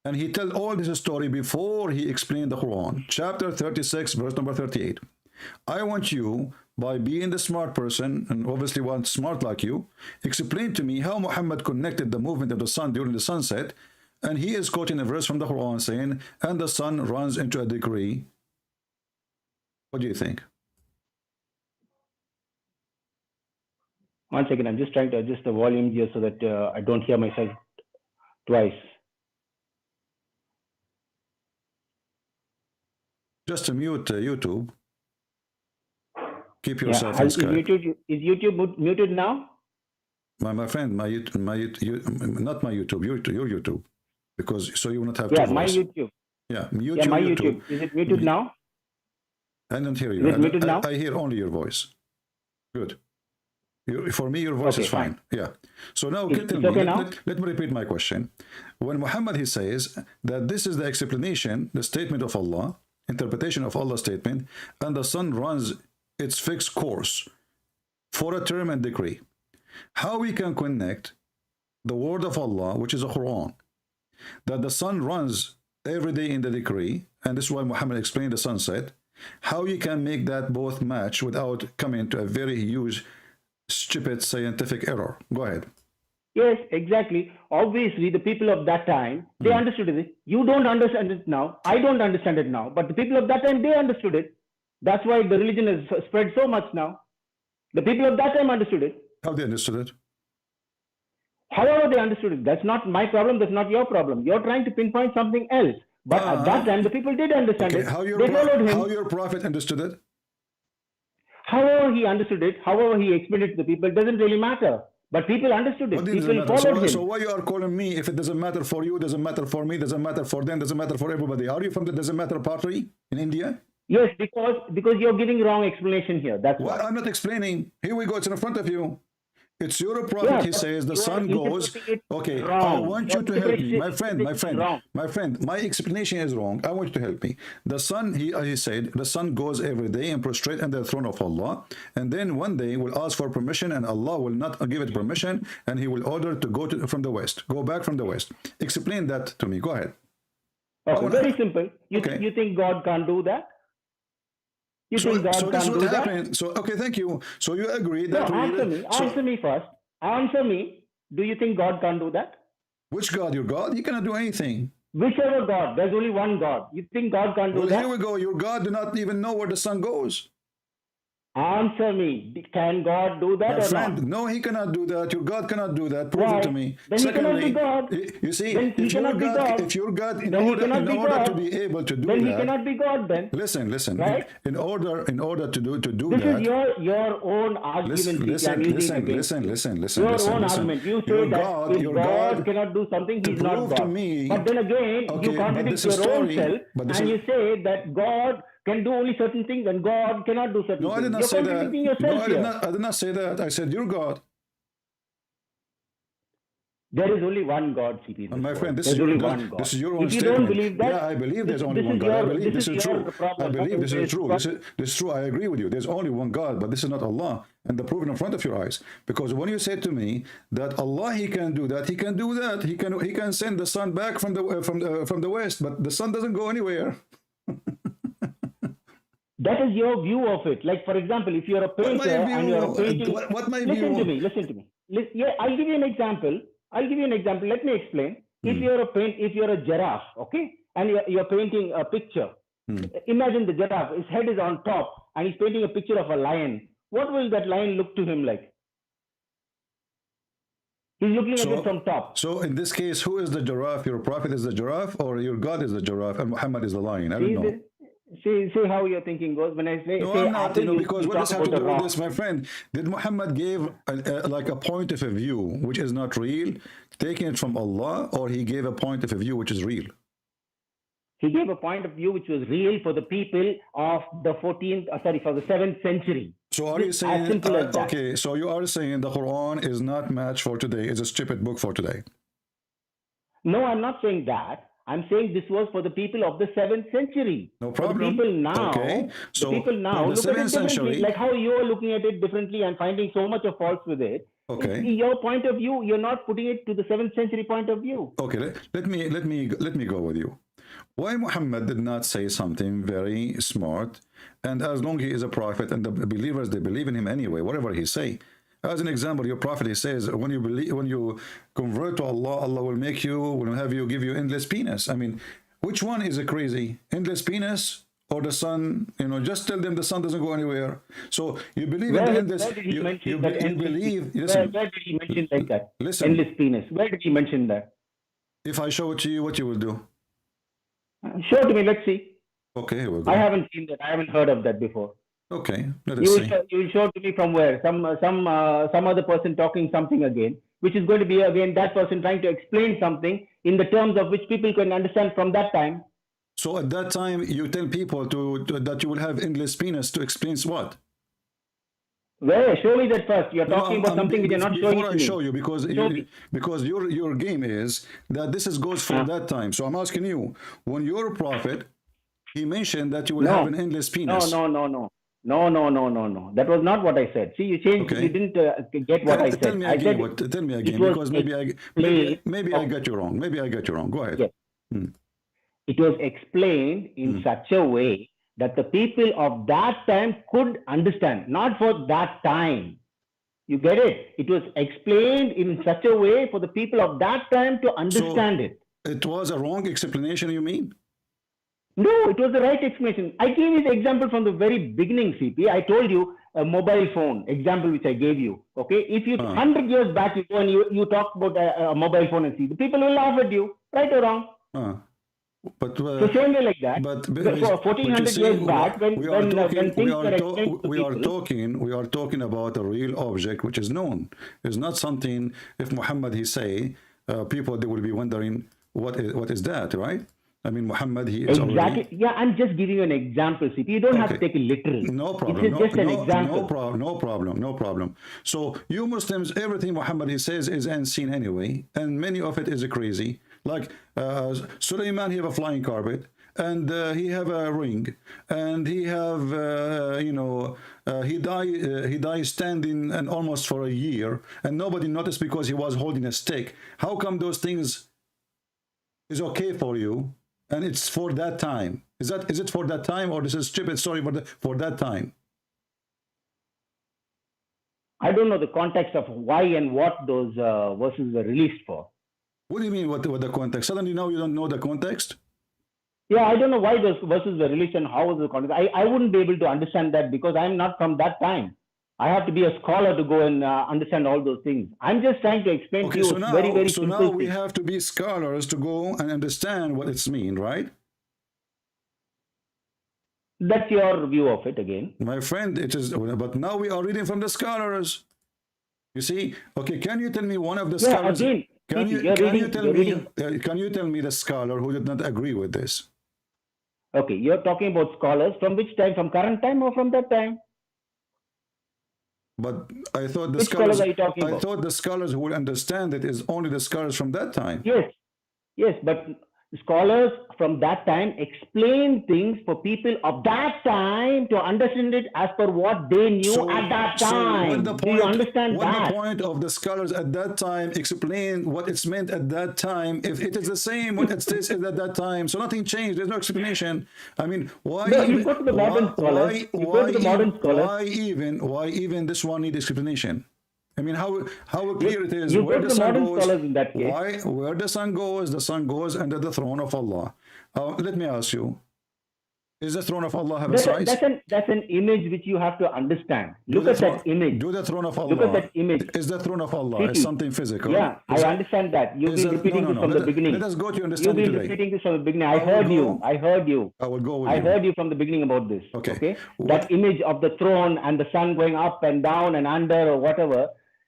and he tell all this story before he explained the Quran. Chapter 36, verse number 38. I want you, by being the smart person, and obviously one smart like you, explain to me how Muhammad connected the movement of the sun during the sunset, and he is quoting a verse from the Quran saying, and the sun runs into a degree. What do you think? One second, I'm just trying to adjust the volume here so that I don't hear myself twice. Just to mute YouTube. Keep Yeah. yourself in Skype. Is YouTube muted now? My friend, not my YouTube, your YouTube, because so you will not have Yeah, two my voice. YouTube. Yeah, mute Yeah, your my YouTube. YouTube. Is it muted now? I don't hear Is you. it muted now? I hear only your voice. Good. For me, your voice Okay, is fine. Yeah. So now, It's tell okay me, now? let me repeat my question. When Muhammad, he says that this is the explanation, the statement of Allah, interpretation of Allah's statement, and the sun runs its fixed course for a term and decree. How we can connect the word of Allah, which is a Quran, that the sun runs every day in the decree, and this is why Muhammad explained the sunset, how you can make that both match without coming to a very huge, stupid scientific error. Go ahead. Yes, exactly. Obviously, the people of that time, they understood it. You don't understand it now. I don't understand it now. But the people of that time, they understood it. That's why the religion has spread so much now. The people of that time understood it. How they understood it? However they understood it, that's not my problem, that's not your problem. You're trying to pinpoint something else. But at that time, the people did understand it. How They followed him. how your prophet understood it? However he understood it, however he explained it to the people, it doesn't really matter. But people understood it. What doesn't People matter? followed him. So why you are calling me if it doesn't matter for you, doesn't matter for me, doesn't matter for them, doesn't matter for everybody? Are you from the doesn't matter party in India? Yes, because you're giving wrong explanation here. That's Well, why. I'm not explaining. Here we go. It's in front of you. It's your prophet. Yeah, He but says the you are sun goes. interpreting it Okay, I wrong. want Your you to help me, my interpretation friend, is wrong. my friend. My explanation is wrong. I want you to help me. The sun, he said, the sun goes every day and prostrate under the throne of Allah, and then one day will ask for permission, and Allah will not give it permission, and He will order to go from the west, go back from the west. Explain that to me. Go ahead. Okay, very simple. Okay. You think God can't do that? You think God So this can't would do that? happen. So okay, thank you. So you agree No, that answer me. so- Answer me first. Answer me. Do you think God can't do that? which God? Your God? He cannot do anything. Whichever God. There's only one God. You think God can't do Well, that? here we go. Your God do not even know where the sun goes. Answer me. Can God do that My or friend, not? no, he cannot do that. Your God cannot do that. Prove it to Why? me. Then he cannot be God. You see, Then he if your cannot be God, God. if your God, in Then he order, cannot be to God. be able to do Then he that, cannot be God then. listen. Right? In order to do This that. is your own argument. Listen. Your own argument. You say that if God cannot do something, he's not prove God. to me- But then again, Okay, you but contradict this is your own story- self but this and is- you say that God can do only certain things and God cannot do certain No, I things. did not You're say that. contradicting No, yourself here. I did not say that. I said your God. There is only one God, CP. My friend, this There's is your, only one God. this is your own If you statement. don't believe that, Yeah, I believe there's only this one is God. I your- believe this this is is your true. problem. I believe this is It's true. This is true. I agree with you. There's only one God, but this is not Allah. And the proof in front of your eyes. Because when you say to me that Allah, He can do that, He can do that. He can send the sun back from the west, but the sun doesn't go anywhere. That is your view of it. Like, for example, if you're a What my painter and view? you're painting... What my Listen view? to me. Yeah, I'll give you an example. Let me explain. If you're a giraffe, okay, and you're painting a picture, imagine the giraffe, his head is on top, and he's painting a picture of a lion. What will that lion look to him like? He's looking at it from top. So in this case, who is the giraffe? Your prophet is the giraffe, or your God is the giraffe, and Muhammad is the lion? I don't know. See how your thinking goes. When I say, No, I'm not, because what does have to do with this, my friend? Did Muhammad give like a point of a view which is not real, taking it from Allah, or he gave a point of a view which is real? He gave a point of view which was real for the people of the for the 7th century. So are you As saying, simple as that. okay, so you are saying the Quran is not match for today, it's a stupid book for today? No, I'm not saying that. I'm saying this was for the people of the 7th century. No problem. For the people now, Okay. So the people now in the look at it 7th differently. century, Like how you're looking at it differently and finding so much of faults with it. Okay. In your point of view, you're not putting it to the 7th century point of view. okay, let me go with you. Why Muhammad did not say something very smart, and as long he is a prophet and the believers, they believe in him anyway, whatever he say. As an example, your prophet, he says, when you convert to Allah, Allah will give you endless penis. I mean, which one is crazy? Endless penis or the sun? Just tell them the sun doesn't go anywhere. So you believe in the endless. Where did he mention you that? believe. Where Listen, did he mention like that? Listen. Endless penis. Where did he mention that? If I show it to you, what you will do? Show it to me. Let's see. Okay, here we go. I haven't seen that. I haven't heard of that before. Okay, let us see. You will show it to me from where? Some other person talking something again, which is going to be again that person trying to explain something in the terms of which people can understand from that time. So at that time, you tell people that you will have endless penis to explain what? Where? Show me that first. You're talking about something which you're not showing before to I me. show you, because your game is that this goes for that time. So I'm asking you, when your prophet, he mentioned that you will have an endless penis. No. That was not what I said. See, you changed. Okay. You didn't get what I said. Tell me again. Tell me again, because maybe I got you wrong. Maybe I got you wrong. Go ahead. Yes. It was explained in such a way that the people of that time could understand, not for that time. You get it? It was explained in such a way for the people of that time to understand it. It was a wrong explanation, you mean? No, it was the right explanation. I gave you the example from the very beginning, CP. I told you a mobile phone example which I gave you. Okay, if you 100 years back you go and you talk about a mobile phone and see, the people will laugh at you, right or wrong. But so same way like that. But 1400 years back, when things were explained to we are talking about a real object which is known. It's not something. If Muhammad he say, people they will be wondering what is that, right? I mean, Muhammad, he is exactly. Already... Yeah, I'm just giving you an example. CP. You don't have to take it literally. No problem. It's just an example. No problem. So you Muslims, everything Muhammad he says is unseen anyway, and many of it is crazy. Like Sulaiman, he have a flying carpet, and he have a ring, and he have he died standing and almost for a year, and nobody noticed because he was holding a stick. How come those things is okay for you? And it's for that time. Is it for that time, or this is stupid story for that time? I don't know the context of why and what those verses were released for. What do you mean what the context? Suddenly now you don't know the context? Yeah, I don't know why those verses were released and how was the context. I wouldn't be able to understand that because I'm not from that time. I have to be a scholar to go and understand all those things. I'm just trying to explain to you very so simple now we things. have to be scholars to go and understand what it's mean, right? That's your view of it again. My friend, it is, but now we are reading from the scholars. You see? Okay, can you tell me one of the scholars? Again, can you tell me the scholar who did not agree with this? Okay, you're talking about scholars from which time? From current time or from that time? But I thought the Which scholars. are you talking about? Thought the scholars who will understand it is only the scholars from that time. Yes, but scholars from that time explain things for people of that time to understand it as per what they knew at that time. Do you understand that? The point of the scholars at that time explain what it's meant at that time, if it is the same what it says at that time, so nothing changed. There's no explanation. I mean, why? No, you go to the modern scholars. Why even this one need explanation? I mean, how clear it is. You go to the modern scholars in that case. Where the sun goes under the throne of Allah. Let me ask you, is the throne of Allah have a size? That's an image which you have to understand. Look at that image. Do the throne of Allah. Look at that image. Is the throne of Allah is something physical? Yeah, I understand that. You've been repeating this from the beginning. Let us go to your understanding today. You've been repeating this from the beginning. I heard you. I will go with you. I heard you from the beginning about this. Okay. That image of the throne and the sun going up and down and under or whatever,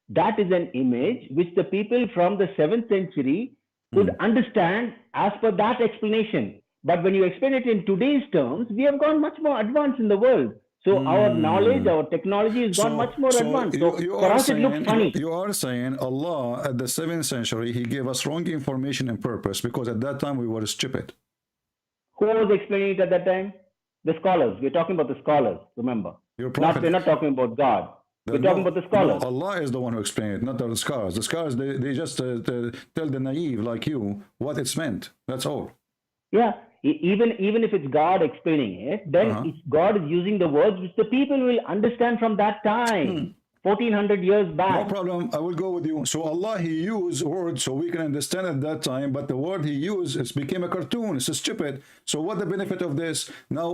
that is an image which the people from the 7th century could understand as per that explanation. But when you explain it in today's terms, we have gone much more advanced in the world. So our knowledge, our technology has gone much more advanced. So for us it looks funny. You are saying Allah at the 7th century, he gave us wrong information and purpose because at that time we were stupid. Who was explaining it at that time? The scholars. We're talking about the scholars, remember. We're not talking about God. We're talking about the scholars. No, Allah is the one who explained it, not the scholars. The scholars, they just tell the naive like you what it's meant. That's all. Yeah, even if it's God explaining it, then it's God is using the words which the people will understand from that time. 1400 years No back. problem. I will go with you. So Allah, He used words so we can understand at that time, but the word He used, it became a cartoon. It's stupid. So what the benefit of this? Now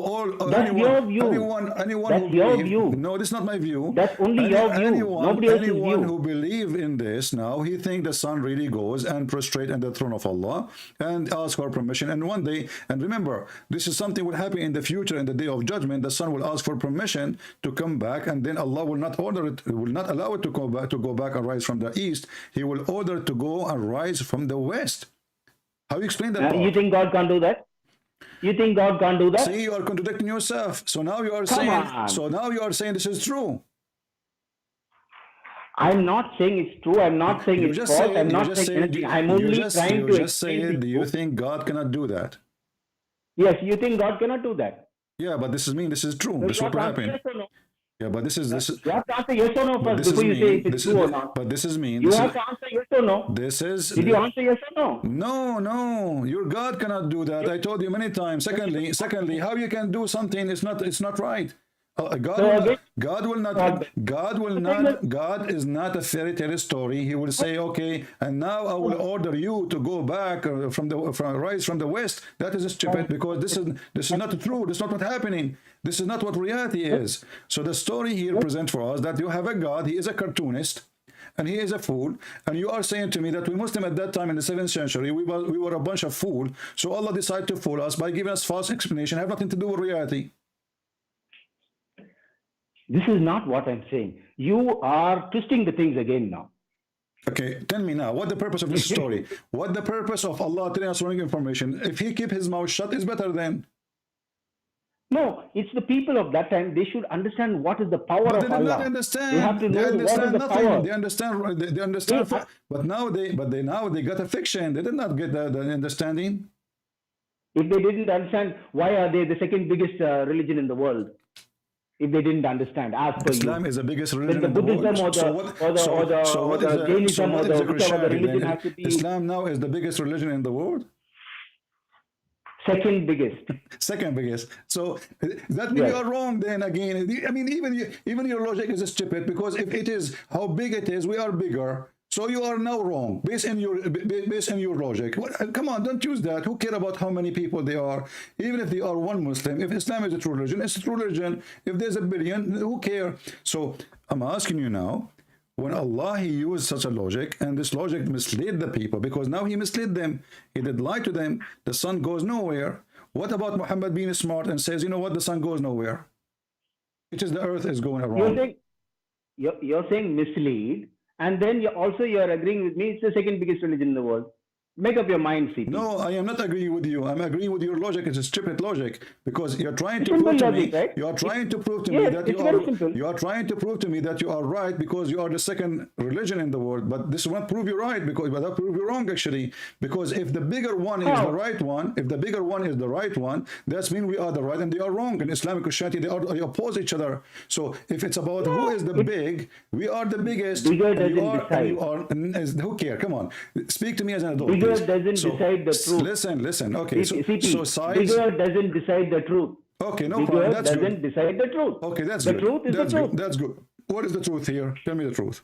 That's your view. anyone That's who your believe, view. no, this is not my view. That's only your view. Nobody else's anyone view. who believe in this now, he think the son really goes and prostrate at the throne of Allah and ask for permission. And one day, and remember, this is something will happen in the future, in the day of judgment. The son will ask for permission to come back, and then Allah will not order it, will not allow it to go back and rise from the east. He will order it to go and rise from the west. How you explain that? You think God can't do that? You think God can't do that? See, you are contradicting yourself. So now you are Come saying. on. So now you are saying this is true. I'm not saying it's true. I'm not saying You it's just false. said. I'm You not just saying said. anything. I'm only trying to You just explain said. to Do you think God cannot do that? Yes, you think God cannot do that? Yeah, but this is mean. This is true. So This is you what have to answer happened. yes or no. Yeah, but this is. You have to answer yes or no But first this is before you say mean. if it's true or not. But this is mean. You This have is, to answer yes or no. this is. Did you answer yes or no? No, no. Your God cannot do that. I told you many times. Secondly, how you can do something? It's not right. God is not a fairy tale story. He will say, okay, and now I will order you to go back rise from the west. That is stupid, because this is not true. This is not what's happening. This is not what reality is. So the story here presents for us that you have a God. He is a cartoonist, and he is a fool. And you are saying to me that we Muslim at that time in the 7th century, we were a bunch of fools. So Allah decided to fool us by giving us false explanation. Have nothing to do with reality. This is not what I'm saying. You are twisting the things again now. Okay, tell me now, what the purpose of this story? What the purpose of Allah telling us wrong information? If He keep His mouth shut, it's better then. No, it's the people of that time. They should understand what is the power But of they do Allah. not understand. They have to know They what is understand the nothing. power. They understand. They understand. But now they got a fiction. They did not get the understanding. If they didn't understand, why are they the second biggest religion in the world? If they didn't understand, as per Islam you. is the biggest Then religion the in the Buddhism world. or the Jainism or the whichever the religion has to be Islam now is the biggest religion in the world. second biggest. Second biggest. So that means Yes. you are wrong then again. I mean, even your logic is stupid, because if it is how big it is, we are bigger. So you are now wrong based on your logic. Come on, don't use that. Who care about how many people they are? Even if they are one Muslim, if Islam is a true religion, it's a true religion. If there's a billion, who care? So I'm asking you now, when Allah, He used such a logic, and this logic misled the people, because now He misled them. He did lie to them. The sun goes nowhere. What about Muhammad being smart and says, you know what, the sun goes nowhere? It is the earth is going around. You're saying mislead, and then you're agreeing with me. It's the second biggest religion in the world. Make up your mind, CP. No, I am not agreeing with you. I'm agreeing with your logic. It's a stupid logic, because you're trying to Simple prove to logic, me. right? You are trying to prove to me Yes, that it's very simple. you are trying to prove to me that you are right, because you are the second religion in the world. But this won't prove you right, because that prove you wrong actually. Because if the bigger one is the right one, if the bigger one is the right one, that means we are the right and they are wrong. In Islamic Christianity, they oppose each other. So if it's about who is the big, we are the biggest. Bigger and you doesn't are, decide. who care? Come on, speak to me as an adult. Bigger please. doesn't decide the truth. Listen. Okay, CP, so size. bigger doesn't decide the truth. Okay, no Bigger problem. That's doesn't good. decide the truth. Okay, that's the good. truth is That's the truth. good. That's good. What is the truth here? Tell me the truth.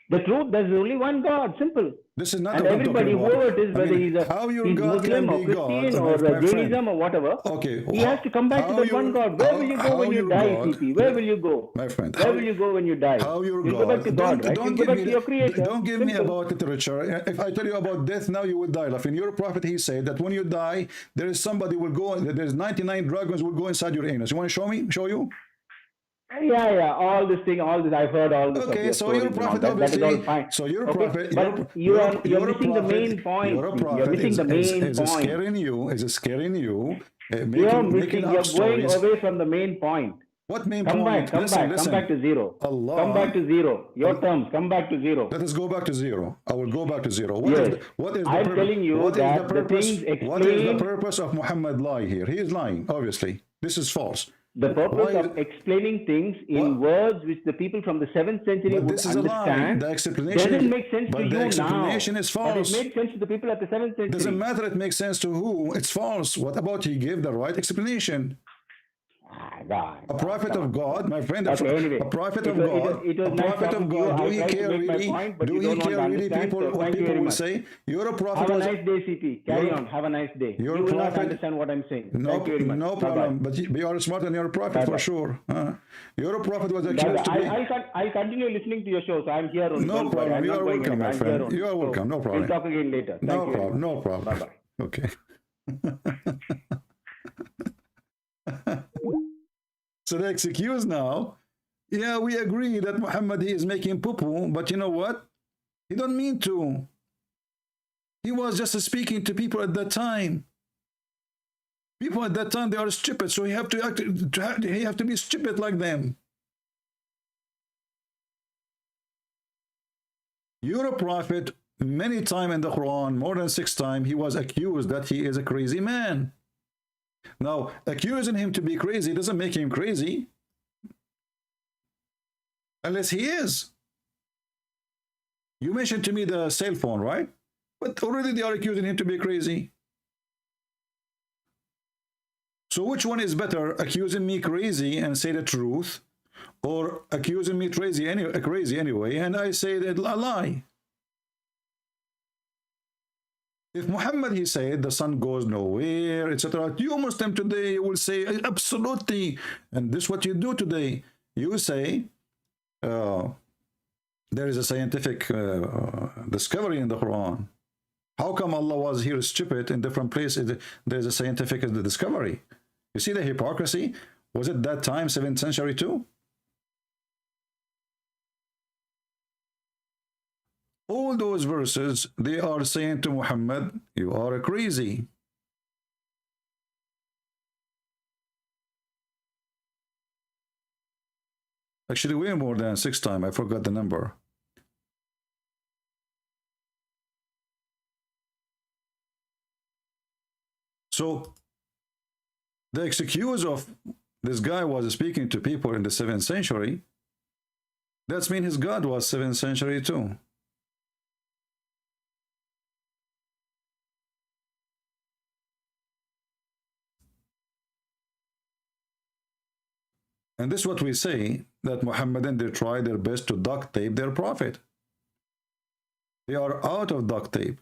The truth, there's only one God. Simple. This is not And what I'm everybody, talking about. whoever it is, I whether mean, how your he's God Muslim can or be Christian God, or my friend. Jainism or whatever, Okay, he has to come back to how that one God. Where will you go when you die, CP? Where will you go? My friend, Where will you go when you die? How your You'll God? go back to God, right? You'll go back to your Creator. Don't give me Simple. about literature. If I tell you about death now, you will die laughing. Your prophet, he said that when you die, there is somebody will go. There's 99 dragons will go inside your anus. You want to show me? Show you? Yeah. All this, I've heard all this. Okay, so your you're a prophet, that is all obviously. fine. So you're a Okay, prophet. but you're missing the main point. You're a prophet. You're missing the main is point. scaring you? Is it scaring you? You're going away from the main point. What main Come point? back, come back to zero. Allah. Come back to zero. Your terms, come back to zero. Let us go back to zero. I will go back to zero. Yes. What is the I'm purpose? telling you What is that the the purpose? things What is the explained- purpose of Muhammad lie here? He is lying, obviously. This is false. The purpose Why- of explaining things in words which the people from the 7th century But would this is a lie. understand The explanation doesn't make sense but to the you explanation now. is But false. it made sense to the people at the 7th century. Doesn't matter. It makes sense to who. It's false. What about he gave the right explanation? God. A prophet of God, my friend, Okay, anyway. a prophet of It was- God, it was a nice prophet talking of to you. God, do I he tried to care make my really? point, but Do you he don't want care to really understand, people, so what thank you people very will much. say? You're a prophet. Have a was nice day, CP. Carry You're- on. Have a nice day. You're You a will not prophet. understand what I'm saying. No, Thank you very much. no Bye-bye. problem. But you are smart and you're a prophet for Bye-bye. sure. You're a prophet was Bye-bye. accused to be. I'll continue listening to your show, so I'm here only. No Don't worry. problem. I'm You not are going welcome, anywhere. my I'm here friend. only. You are welcome. No We'll problem. talk again later. Thank No you very problem. much. No problem. Bye-bye. Okay. So the excuse now, yeah, we agree that Muhammad, he is making poo-poo, but you know what? He don't mean to. He was just speaking to people at that time. People at that time, they are stupid, so he have to act, he have to be stupid like them. You're a prophet. Many times in the Quran, more than 6 times, he was accused that he is a crazy man. Now, accusing him to be crazy doesn't make him crazy. Unless he is. You mentioned to me the cell phone, right? But already they are accusing him to be crazy. So which one is better, accusing me crazy and say the truth, or accusing me crazy anyway, and I say that a lie? If Muhammad, he said, the sun goes nowhere, etc., you Muslim today will say, absolutely, and this is what you do today. You say, there is a scientific discovery in the Quran. How come Allah was here stupid in different places? There's a scientific discovery. You see the hypocrisy? Was it that time, 7th century too? All those verses, they are saying to Muhammad, you are crazy. Actually, way more than 6 times. I forgot the number. So, the excuse of this guy was speaking to people in the 7th century, that's mean his God was 7th century too. And this is what we say, that Muhammadan, they try their best to duct tape their prophet. They are out of duct tape.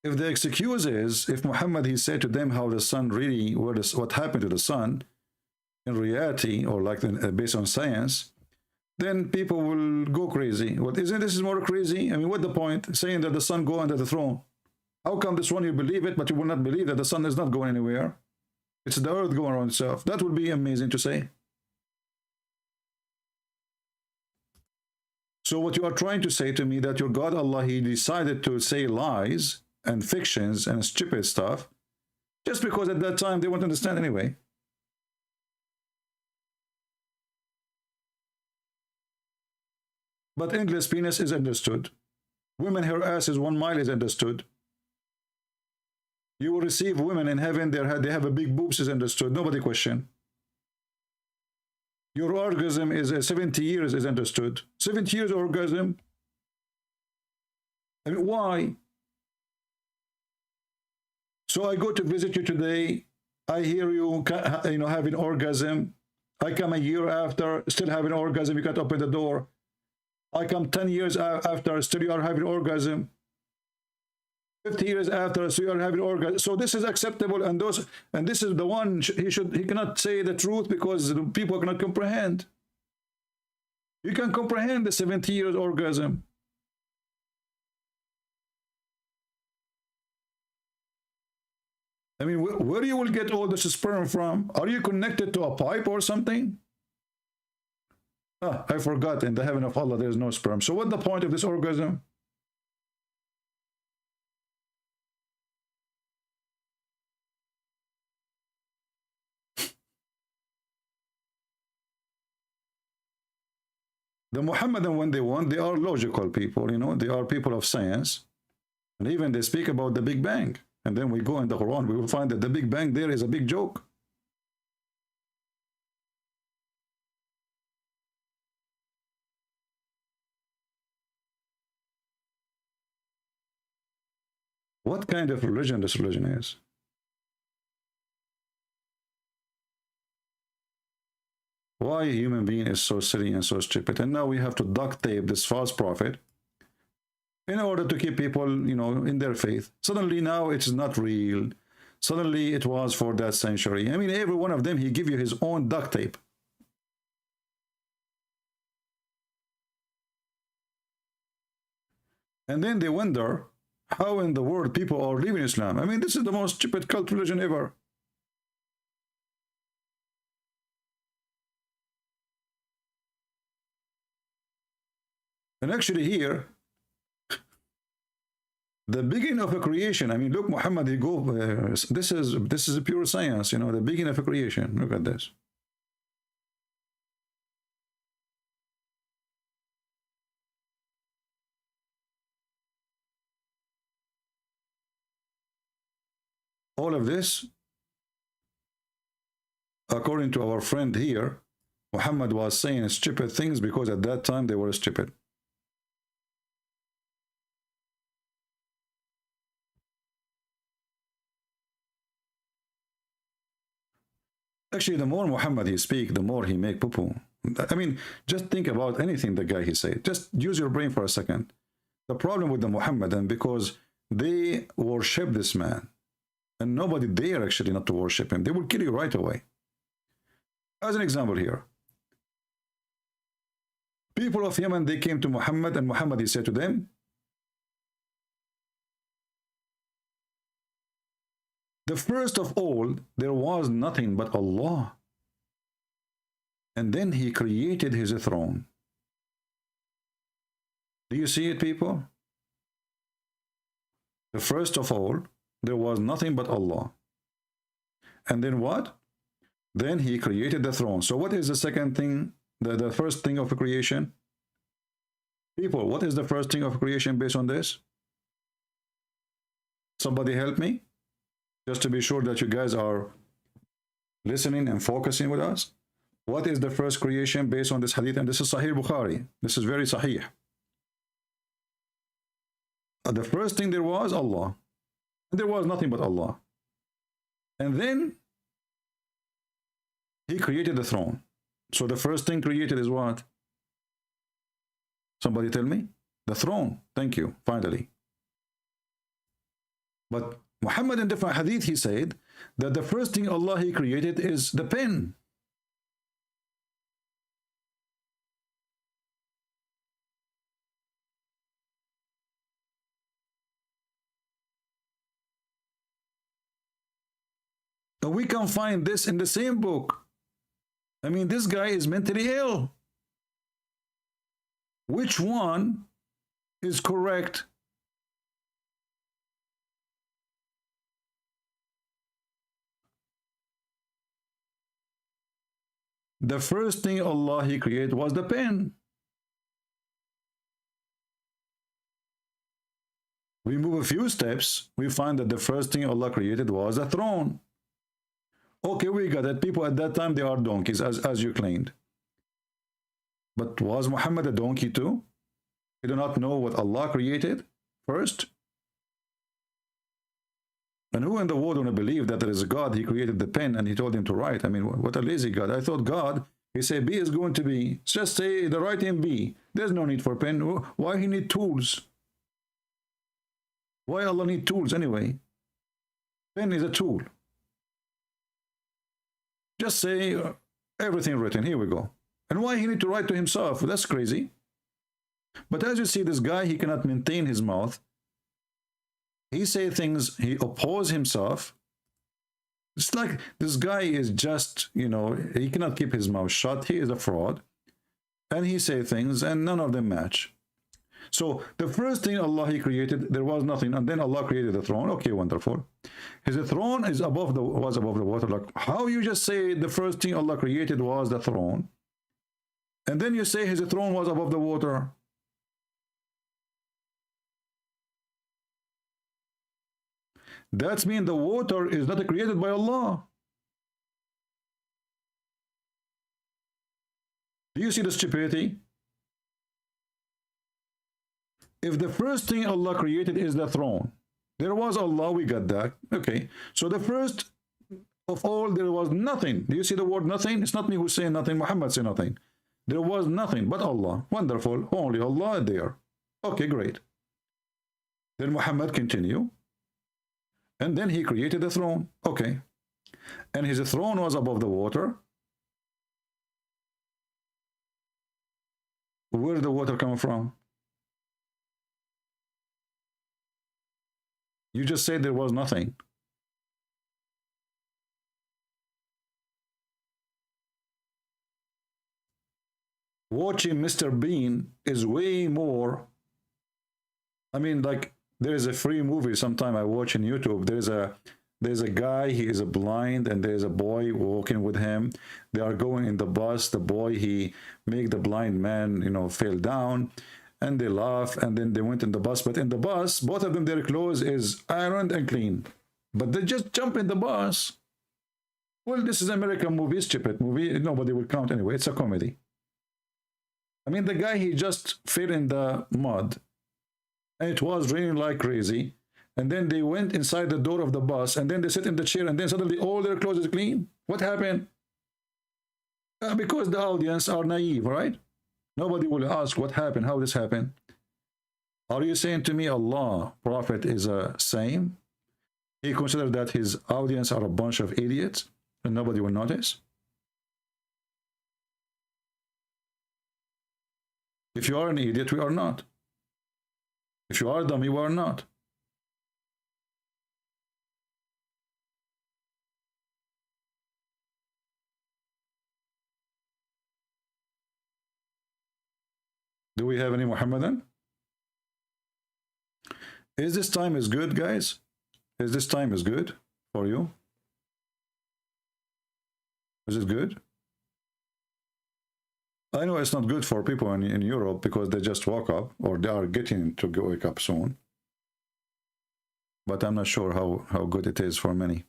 If the excuse is, if Muhammad, he said to them how the sun really, what happened to the sun in reality, or like based on science, then people will go crazy. Well, isn't this more crazy? I mean, what's the point? Saying that the sun go under the throne. How come this one you believe it, but you will not believe that the sun is not going anywhere? It's the earth going around itself. That would be amazing to say. So what you are trying to say to me, that your God Allah, he decided to say lies and fictions and stupid stuff, just because at that time they won't understand anyway. But endless penis is understood. Women, her ass is 1 mile is understood. You will receive women in heaven, they have a big boobs is understood. Nobody question. Your orgasm is 70 years is understood. 70 years orgasm. I mean, why? So I go to visit you today. I hear you, having orgasm. I come a year after, still having orgasm. You can't open the door. I come 10 years after, still you are having orgasm. 50 years after, so you are having orgasm. So this is acceptable, and this is the one he cannot say the truth because the people cannot comprehend. You can comprehend the 70 years orgasm. I mean, where you will get all this sperm from? Are you connected to a pipe or something? I forgot, in the heaven of Allah there is no sperm. So what's the point of this orgasm? The Muhammadan, when they want, they are logical people, they are people of science. And even they speak about the Big Bang. And then we go in the Quran, we will find that the Big Bang there is a big joke. What kind of religion this religion is? Why a human being is so silly and so stupid? And now we have to duct tape this false prophet in order to keep people, you know, in their faith. Suddenly now it's not real. Suddenly it was for that century. I mean, every one of them, he give you his own duct tape. And then they wonder how in the world people are leaving Islam. I mean, this is the most stupid cult religion ever. And actually here, the beginning of a creation. I mean, look, Muhammad, he go. This is a pure science. You know, the beginning of a creation. Look at this. All of this, according to our friend here, Muhammad was saying stupid things because at that time they were stupid. Actually, the more Muhammad he speak, the more he make poo-poo. I mean, just think about anything the guy he said. Just use your brain for a second. The problem with the Muhammadan, because they worship this man, and nobody dare actually not to worship him. They will kill you right away. As an example here, people of Yemen, they came to Muhammad, and Muhammad, he said to them, the first of all, there was nothing but Allah. And then he created his throne. Do you see it, people? The first of all, there was nothing but Allah. And then what? Then he created the throne. So what is the second thing, the first thing of creation? People, what is the first thing of creation based on this? Somebody help me? Just to be sure that you guys are listening and focusing with us. What is the first creation based on this hadith? And this is Sahih Bukhari. This is very Sahih. The first thing there was Allah. And there was nothing but Allah. And then he created the throne. So the first thing created is what? Somebody tell me? The throne. Thank you. Finally. But Muhammad in different hadith, he said that the first thing Allah he created is the pen. And we can find this in the same book. I mean, this guy is mentally ill. Which one is correct? The first thing Allah he created was the pen. We move a few steps, we find that the first thing Allah created was a throne. Okay, we got it. People at that time, they are donkeys, as you claimed. But was Muhammad a donkey too? He do not know what Allah created first? And who in the world want to believe that there is a God, he created the pen and he told him to write? I mean, what a lazy God. I thought God, he said B is going to be. Just say the writing B. There's no need for pen. Why he need tools? Why Allah need tools anyway? Pen is a tool. Just say everything written. Here we go. And why he need to write to himself? That's crazy. But as you see, this guy, he cannot maintain his mouth. He say things, he oppose himself. It's like this guy is just, you know, he cannot keep his mouth shut. He is a fraud. And he say things and none of them match. So the first thing Allah he created, there was nothing. And then Allah created the throne. Okay, wonderful. His throne is was above the water. Like, how you just say the first thing Allah created was the throne? And then you say his throne was above the water. That means the water is not created by Allah. Do you see the stupidity? If the first thing Allah created is the throne, There was Allah, we got that. Okay. So the first of all, there was nothing. Do you see the word nothing? It's not me who's saying nothing. Muhammad said nothing. There was nothing but Allah. Wonderful. Only Allah there. Okay, great. Then Muhammad continue. And then he created a throne. Okay. And his throne was above the water. Where did the water come from? You just said there was nothing. Watching Mr. Bean is way more. I mean, like, there is a free movie sometime I watch on YouTube. There's a guy, he is a blind, and there's a boy walking with him. They are going in the bus. The boy, he make the blind man, you know, fall down, and they laugh, and then they went in the bus. But in the bus, both of them, their clothes is ironed and clean. But they just jump in the bus. Well, this is an American movie, stupid movie. Nobody will count anyway. It's a comedy. I mean, the guy, he just fell in the mud. And it was raining like crazy. And then they went inside the door of the bus, and then they sit in the chair, and then suddenly all their clothes is clean. What happened? Because the audience are naive, right? Nobody will ask what happened, how this happened. Are you saying to me Allah, Prophet is a same? He considered that his audience are a bunch of idiots, and nobody will notice? If you are an idiot, we are not. If you are a dummy, we are not. Do we have any Muhammadan? Is this time is good, guys? Is this time is good for you? Is it good? I know it's not good for people in Europe because they just woke up, or they are getting to wake up soon. But I'm not sure how good it is for many.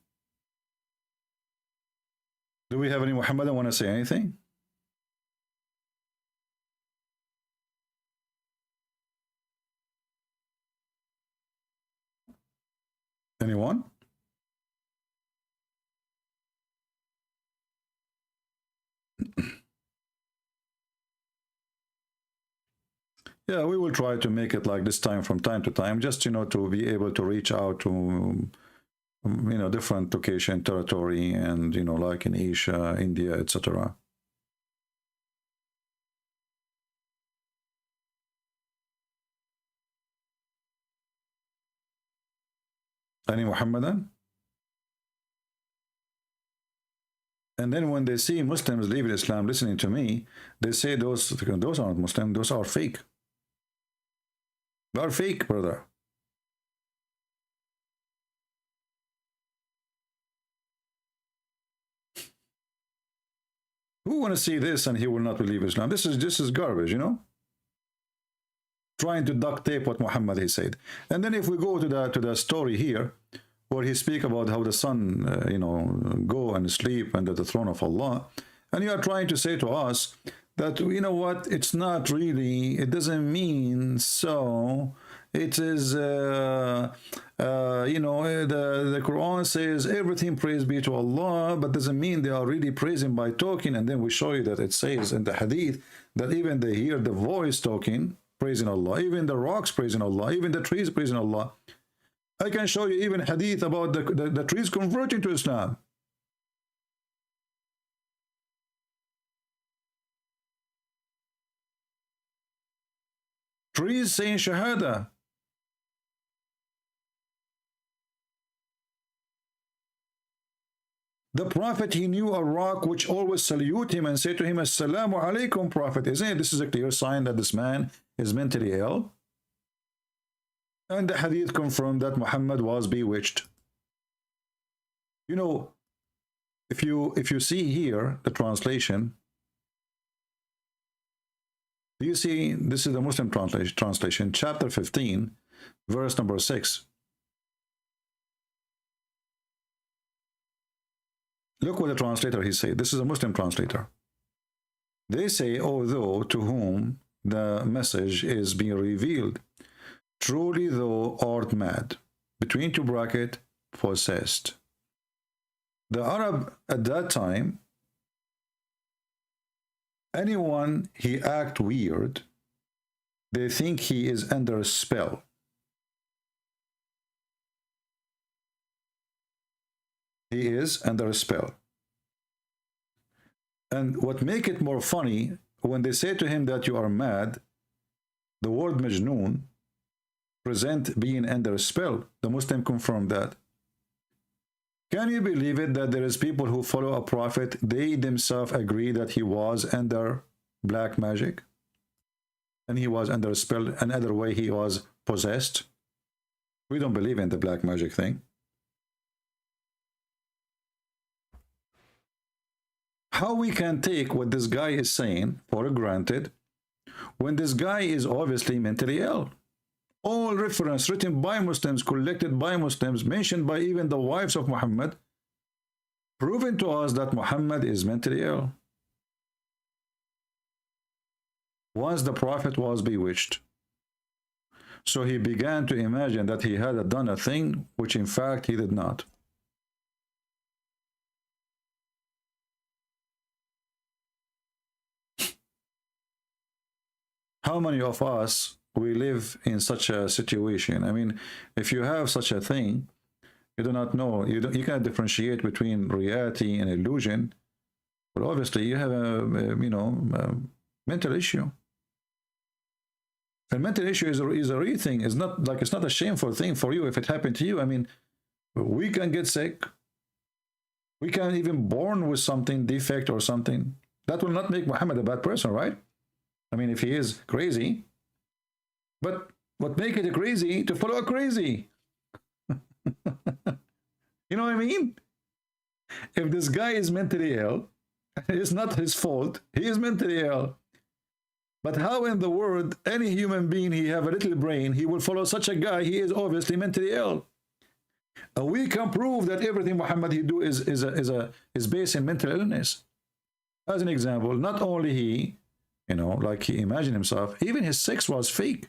Do we have any Muhammadan want to say anything? Anyone? Yeah, we will try to make it like this time from time to time, just, you know, to be able to reach out to, you know, different location, territory, and, you know, like in Asia, India, etc. Any Muhammadan? And then when they see Muslims leaving Islam listening to me, they say those aren't Muslim, those are fake. They are fake, brother. Who want to see this and he will not believe Islam? This is garbage, you know? Trying to duct tape what Muhammad he said. And then if we go to the story here, where he speak about how the son, you know, go and sleep under the throne of Allah, and you are trying to say to us that, you know what, it's not really, it doesn't mean so. It is, you know, the Quran says everything praise be to Allah, but doesn't mean they are really praising by talking. And then we show you that it says in the Hadith that even they hear the voice talking, praising Allah, even the rocks praising Allah, even the trees praising Allah. I can show you even Hadith about the trees converting to Islam. Trees saying Shahada. The Prophet, he knew a rock which always salute him and say to him, Assalamu alaikum, Prophet. Isn't it? This is a clear sign that this man is mentally ill. And the Hadith confirmed that Muhammad was bewitched. You know, if you see here the translation, do you see, this is the Muslim translation, chapter 15, verse number 6. Look what the translator he said. This is a Muslim translator. They say, although to whom the message is being revealed, truly thou art mad. between two bracket, possessed. The Arab at that time, anyone he act weird, they think he is under a spell. He is under a spell. And what make it more funny, when they say to him that you are mad, the word majnoon present being under a spell. The Muslim confirmed that. Can you believe it that there is people who follow a prophet, they themselves agree that he was under black magic? And he was under a spell, another way he was possessed? We don't believe in the black magic thing. How we can take what this guy is saying for granted when this guy is obviously mentally ill? All reference written by Muslims, collected by Muslims, mentioned by even the wives of Muhammad, proving to us that Muhammad is mentally ill. Once the Prophet was bewitched, so he began to imagine that he had done a thing which in fact he did not. How many of us we live in such a situation? I mean, if you have such a thing, you do not know, you can't differentiate between reality and illusion. But obviously, you have a mental issue. A mental issue is a real thing. It's not a shameful thing for you if it happened to you. I mean, we can get sick. We can even born with something defect or something. That will not make Muhammad a bad person, right? I mean, if he is crazy, but what make it crazy to follow a crazy? You know what I mean? If this guy is mentally ill, it's not his fault. He is mentally ill. But how in the world any human being, he have a little brain, he will follow such a guy? He is obviously mentally ill. We can prove that everything Muhammad he do is based in mental illness. As an example, not only he, like he imagined himself, even his sex was fake.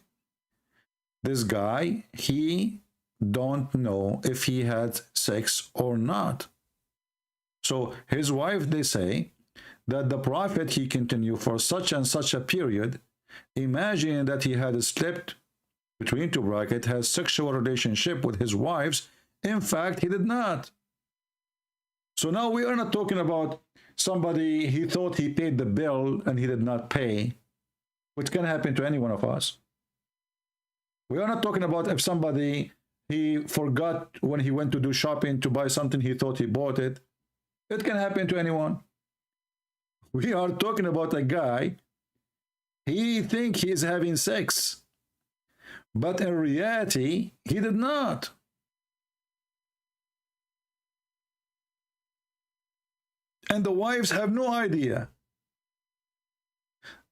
This guy, he don't know if he had sex or not. So his wife, they say that the Prophet, he continued for such and such a period, imagining that he had slept, between two brackets, has sexual relationship with his wives. In fact, he did not. So now we are not talking about somebody, he thought he paid the bill and he did not pay, which can happen to any one of us. We are not talking about if somebody, he forgot when he went to do shopping to buy something, he thought he bought it. It can happen to anyone. We are talking about a guy, he think he is having sex, but in reality, he did not. And the wives have no idea.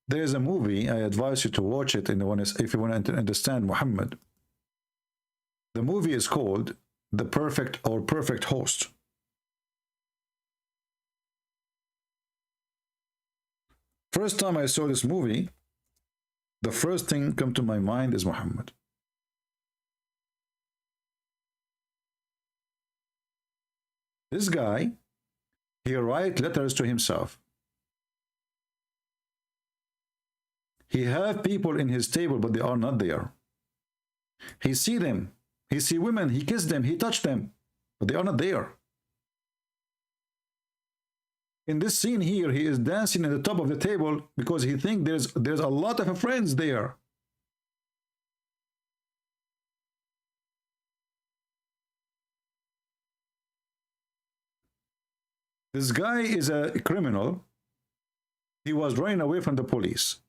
There is a movie, I advise you to watch it if you want to understand Muhammad. The movie is called The Perfect Host. First time I saw this movie, the first thing come to my mind is Muhammad. This guy, he write letters to himself. He have people in his table, but they are not there. He see them. He see women. He kiss them. He touch them, but they are not there. In this scene here, he is dancing at the top of the table because he think there's a lot of friends there. This guy is a criminal. He was running away from the police.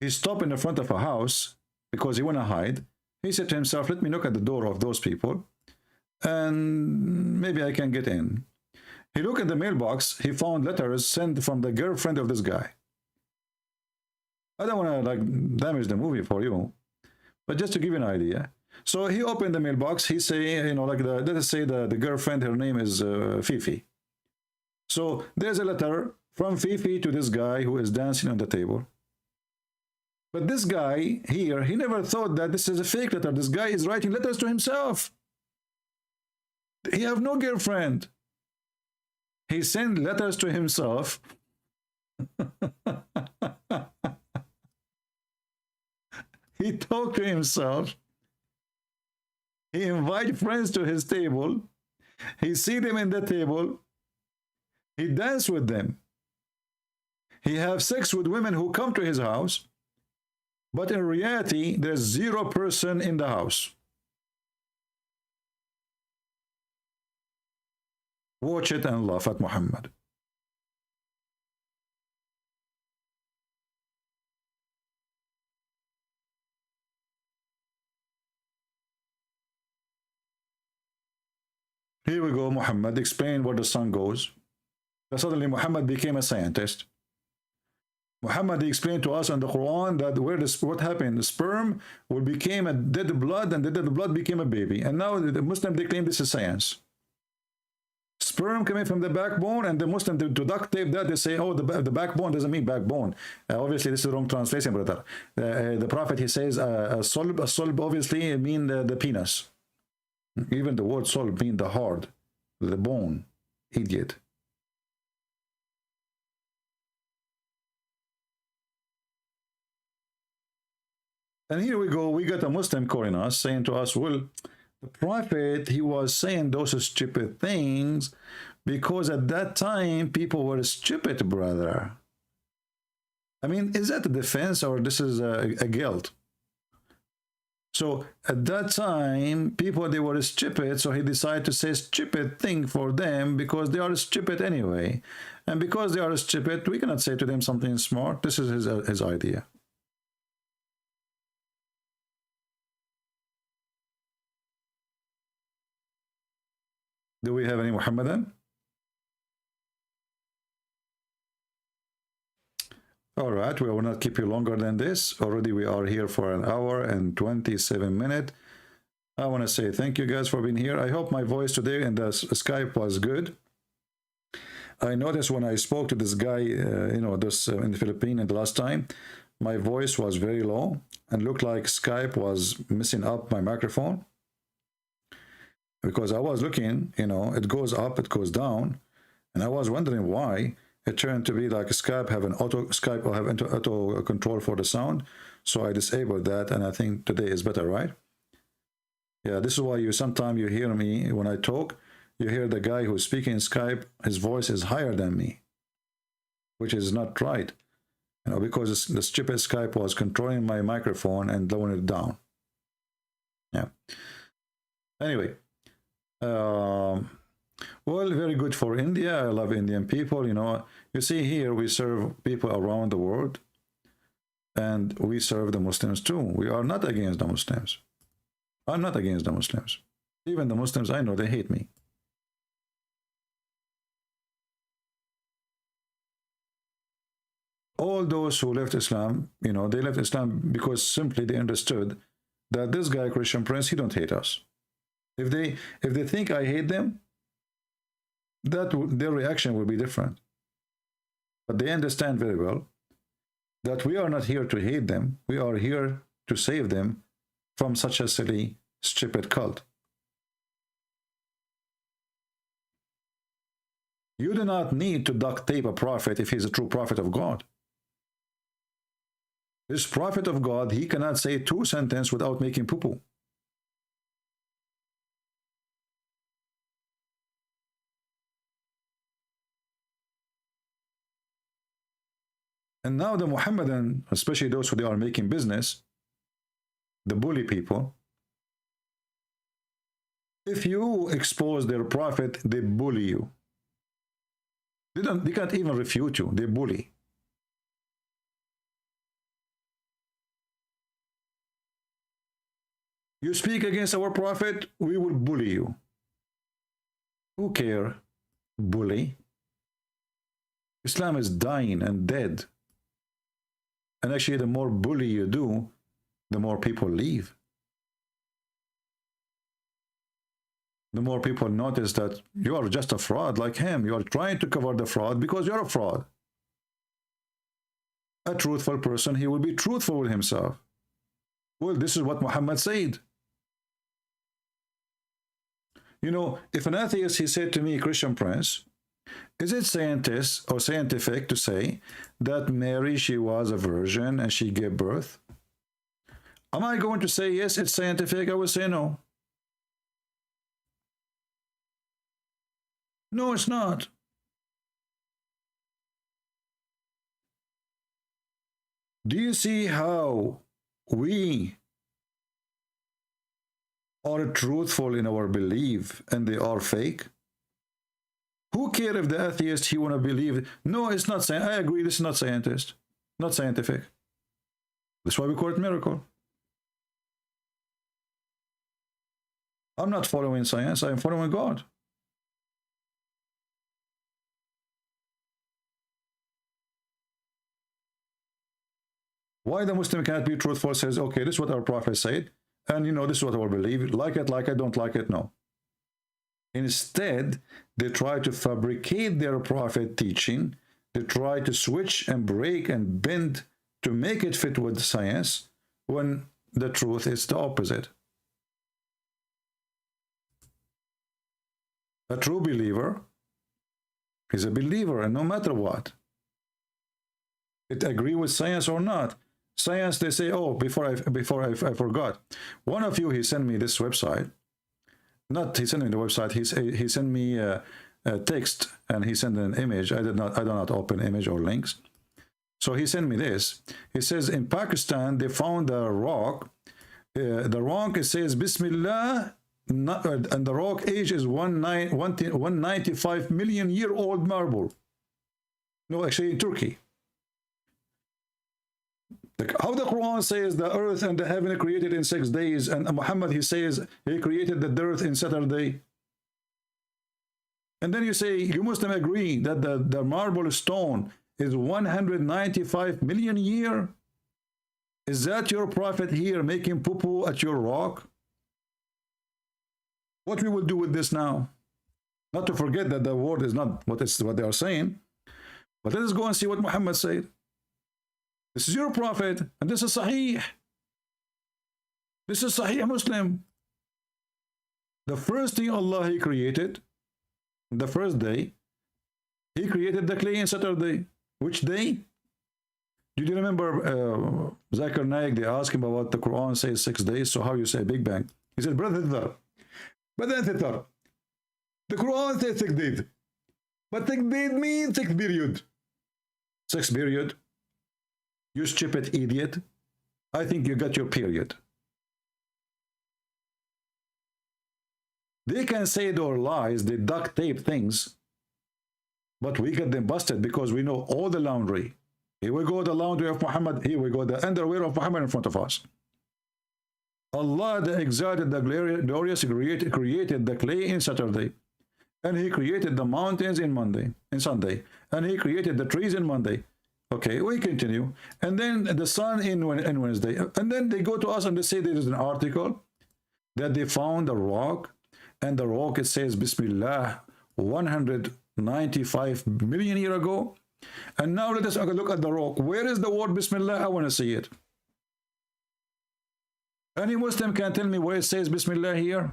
He stopped in the front of a house because he want to hide. He said to himself, let me knock at the door of those people and maybe I can get in. He looked at the mailbox. He found letters sent from the girlfriend of this guy. I don't want to damage the movie for you, but just to give you an idea. So he opened the mailbox. He say, let us say the girlfriend, her name is Fifi. So there's a letter from Fifi to this guy who is dancing on the table. But this guy here, he never thought that this is a fake letter. This guy is writing letters to himself. He have no girlfriend. He sent letters to himself. He talked to himself. He invite friends to his table. He see them in the table. He dance with them. He have sex with women who come to his house. But in reality, there's 0 person in the house. Watch it and laugh at Muhammad. Here we go. Muhammad explained where the sun goes. Then suddenly Muhammad became a scientist. Muhammad explained to us in the Quran that what happened, the sperm will became a dead blood, and the dead blood became a baby. And now the Muslim, they claim this is science. Sperm coming from the backbone, and the Muslim, to duct tape that, they say, oh, the backbone doesn't mean backbone. Obviously, this is the wrong translation, brother. The Prophet, he says, a solb obviously mean the penis. Even the word solb mean the hard, the bone, idiot. And here we go, we got a Muslim calling us, saying to us, well, the Prophet, he was saying those stupid things because at that time people were stupid, brother. I mean, is that a defense or this is a guilt? So at that time, people, they were stupid, so he decided to say stupid thing for them because they are stupid anyway. And because they are stupid, we cannot say to them something smart. This is his idea. Do we have any Muhammadan? All right, we will not keep you longer than this. Already we are here for 1 hour and 27 minutes. I want to say thank you guys for being here. I hope my voice today in the Skype was good. I noticed when I spoke to this guy, in the Philippines the last time, my voice was very low and looked like Skype was messing up my microphone. Because I was looking, it goes up, it goes down, and I was wondering why it turned to be like Skype have auto control for the sound. So I disabled that, and I think today is better, right? Yeah, this is why sometimes you hear me when I talk, you hear the guy who's speaking in Skype, his voice is higher than me, which is not right, because the stupid Skype was controlling my microphone and lowering it down. Yeah. Anyway. Well, very good for India. I love Indian people. You see here we serve people around the world, and we serve the Muslims too. We are not against the Muslims. I'm not against the Muslims. Even the Muslims, I know they hate me. All those who left Islam, they left Islam because simply they understood that this guy, Christian Prince, he don't hate us. If they think I hate them, their reaction will be different. But they understand very well that we are not here to hate them. We are here to save them from such a silly, stupid cult. You do not need to duct tape a prophet if he's a true prophet of God. This prophet of God, he cannot say 2 sentences without making poo-poo. And now the Muhammadan, especially those who are making business, the bully people, if you expose their prophet, they bully you. They can't even refute you, they bully. You speak against our prophet, we will bully you. Who care? Bully. Islam is dying and dead. And actually, the more bully you do, the more people leave. The more people notice that you are just a fraud like him. You are trying to cover the fraud because you're a fraud. a truthful person, he will be truthful with himself. Well, this is what Muhammad said. You know, if an atheist, he said to me, Christian Prince, is it scientist or scientific to say that Mary, she was a virgin and she gave birth? Am I going to say, yes, it's scientific? I will say no. No, it's not. Do you see how we are truthful in our belief and they are fake? Who cares if the atheist, he want to believe? No, it's not. I agree, this is not scientist, not scientific. That's why we call it miracle. I'm not following science, I'm following God. Why the Muslim cannot be truthful? Says, okay, this is what our prophet said, and you know, this is what I believe. Like it, don't like it, no. Instead, they try to fabricate their prophet teaching. They try to switch and break and bend to make it fit with science, when the truth is the opposite. A true believer is a believer, and no matter what, it agree with science or not. Science, they say, oh, before I forgot. One of you, he sent me this website. Not he sent me the website. He sent me a text, and he sent an image. I do not open image or links. So he sent me this. He says in Pakistan they found a rock. The rock, it says Bismillah, and the rock age is 195 million year old marble. No, actually in Turkey. How the Quran says the earth and the heaven are created in 6 days, and Muhammad, he says he created the earth in Saturday. And then you say, you Muslim agree that the marble stone is 195 million year? Is that your prophet here making poo-poo at your rock? What we will do with this now? Not to forget that the word is not what they are saying, but let us go and see what Muhammad said. This is your prophet, and this is Sahih. This is Sahih Muslim. The first thing Allah, he created, the first day, he created the clay in Saturday. Which day? Did you remember Zakir Naik, they asked him about the Quran says 6 days, so how you say Big Bang? He said, brother, the Quran says 6 days. But 6 days means 6 period. 6 period? You stupid idiot. I think you got your period. They can say their lies, they duct tape things, but we get them busted because we know all the laundry. Here we go, the laundry of Muhammad. Here we go, the underwear of Muhammad in front of us. Allah, the exalted, the glorious, created the clay in Saturday. And he created the mountains in Sunday. And he created the trees in Monday. Okay, we continue. And then the sun in Wednesday. And then they go to us and they say there is an article that they found a rock. And the rock, it says, Bismillah, 195 million years ago. And now let us look at the rock. Where is the word Bismillah? I want to see it. Any Muslim can tell me where it says Bismillah here?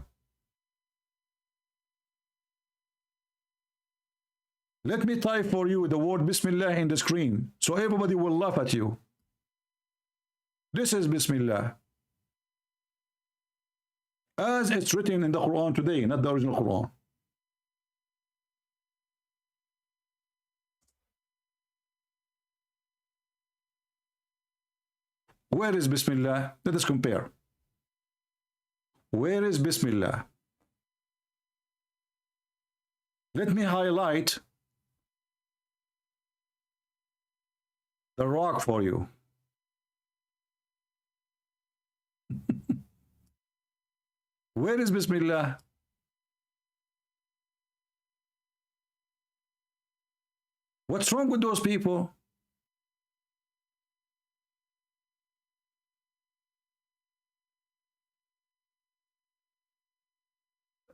Let me type for you the word Bismillah in the screen, so everybody will laugh at you. This is Bismillah. As it's written in the Quran today, not the original Quran. Where is Bismillah? Let us compare. Where is Bismillah? Let me highlight the rock for you. Where is Bismillah? What's wrong with those people?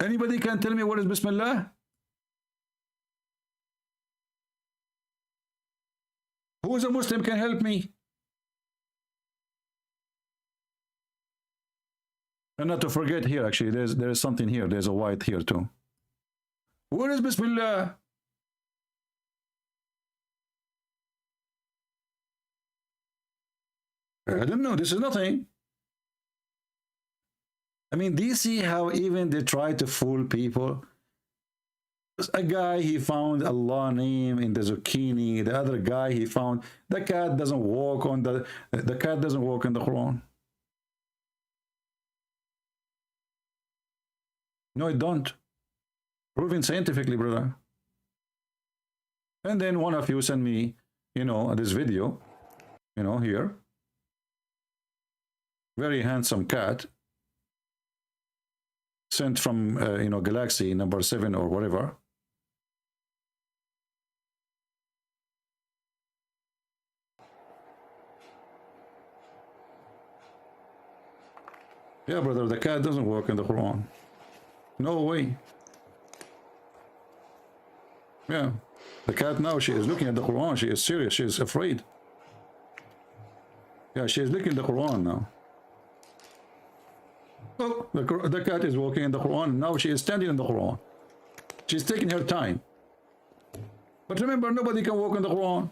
Anybody can tell me what is Bismillah? Who is a Muslim can help me? And not to forget here, actually, there is something here. There's a white here too. Where is Bismillah? I don't know. This is nothing. I mean, do you see how even they try to fool people? A guy, he found Allah name in the zucchini. The other guy, he found the cat doesn't walk on the cat doesn't walk in the Quran. No, it don't. Proven scientifically, brother. And then one of you sent me, this video, here. Very handsome cat. Sent from, galaxy number 7 or whatever. Yeah, brother, the cat doesn't work in the Quran. No way. Yeah. The cat now, she is looking at the Quran. She is serious. She is afraid. Yeah, she is looking at the Quran now. Oh, the cat is walking in the Quran. Now she is standing in the Quran. She's taking her time. But remember, nobody can walk in the Quran.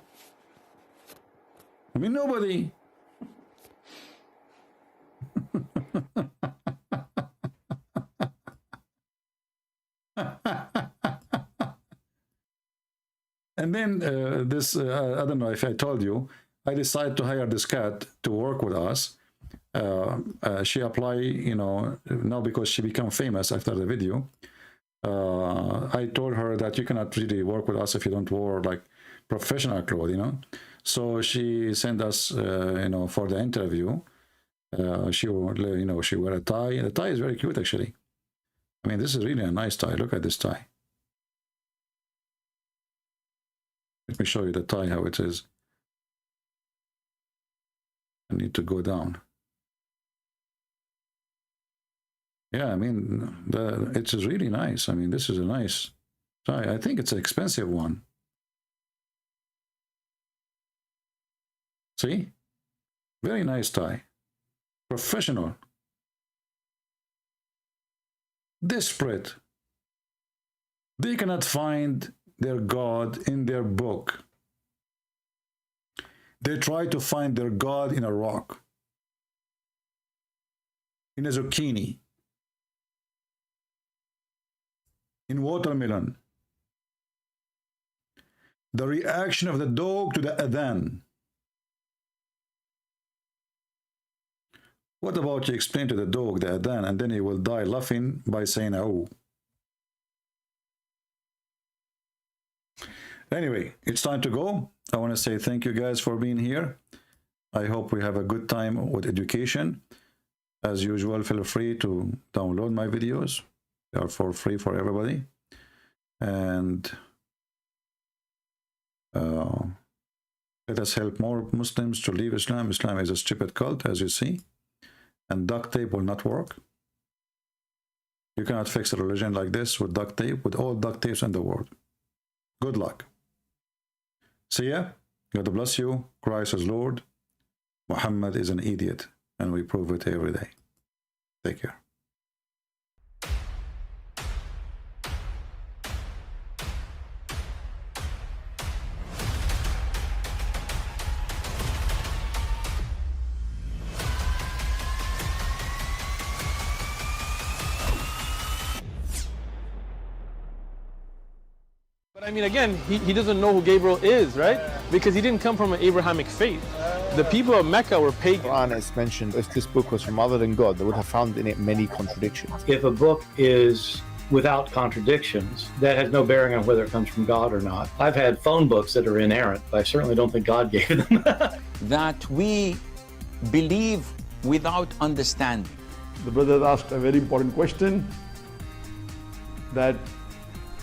I mean, nobody. And then I don't know if I told you, I decided to hire this cat to work with us. She applied, now because she became famous after the video. I told her that you cannot really work with us if you don't wear like professional clothes, So she sent us, for the interview. She wore, she wore a tie. The tie is very cute, actually. I mean, this is really a nice tie. Look at this tie. Let me show you the tie, how it is. I need to go down. Yeah, I mean, it is really nice. I mean, this is a nice tie. I think it's an expensive one. See? Very nice tie. Professional. Desperate. They cannot find their God in their book. They try to find their God in a rock, in a zucchini, in watermelon. The reaction of the dog to the adhan. What about you explain to the dog the adhan and then he will die laughing by saying, oh. Anyway, it's time to go. I want to say thank you guys for being here. I hope we have a good time with education. As usual, feel free to download my videos. They are for free for everybody. And let us help more Muslims to leave Islam. Islam is a stupid cult, as you see. And duct tape will not work. You cannot fix a religion like this with duct tape, with all duct tapes in the world. Good luck. See ya. God bless you. Christ is Lord. Muhammad is an idiot. And we prove it every day. Take care. But I mean, again, he doesn't know who Gabriel is, right? Because he didn't come from an Abrahamic faith. The people of Mecca were pagan. The Quran is mentioned, if this book was from other than God, they would have found in it many contradictions. If a book is without contradictions, that has no bearing on whether it comes from God or not. I've had phone books that are inerrant, but I certainly don't think God gave them. That we believe without understanding. The brother asked a very important question, that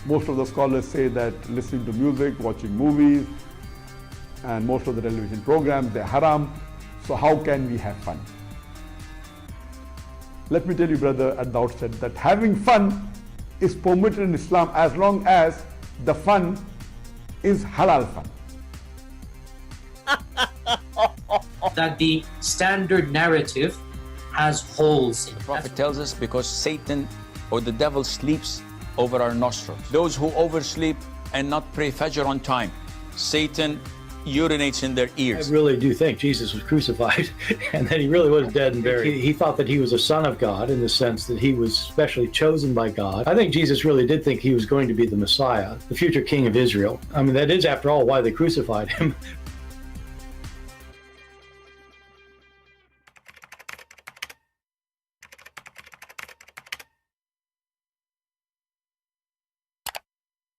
most of the scholars say that listening to music, watching movies, and most of the television programs, they're haram. So how can we have fun? Let me tell you, brother, at the outset, that having fun is permitted in Islam as long as the fun is halal fun. that the standard narrative has holes in it. The Prophet tells us because Satan or the devil sleeps over our nostrils. Those who oversleep and not pray Fajr on time, Satan urinates in their ears. I really do think Jesus was crucified and that he really was dead and buried. He thought that he was a son of God in the sense that he was specially chosen by God. I think Jesus really did think he was going to be the Messiah, the future king of Israel. I mean, that is, after all, why they crucified him.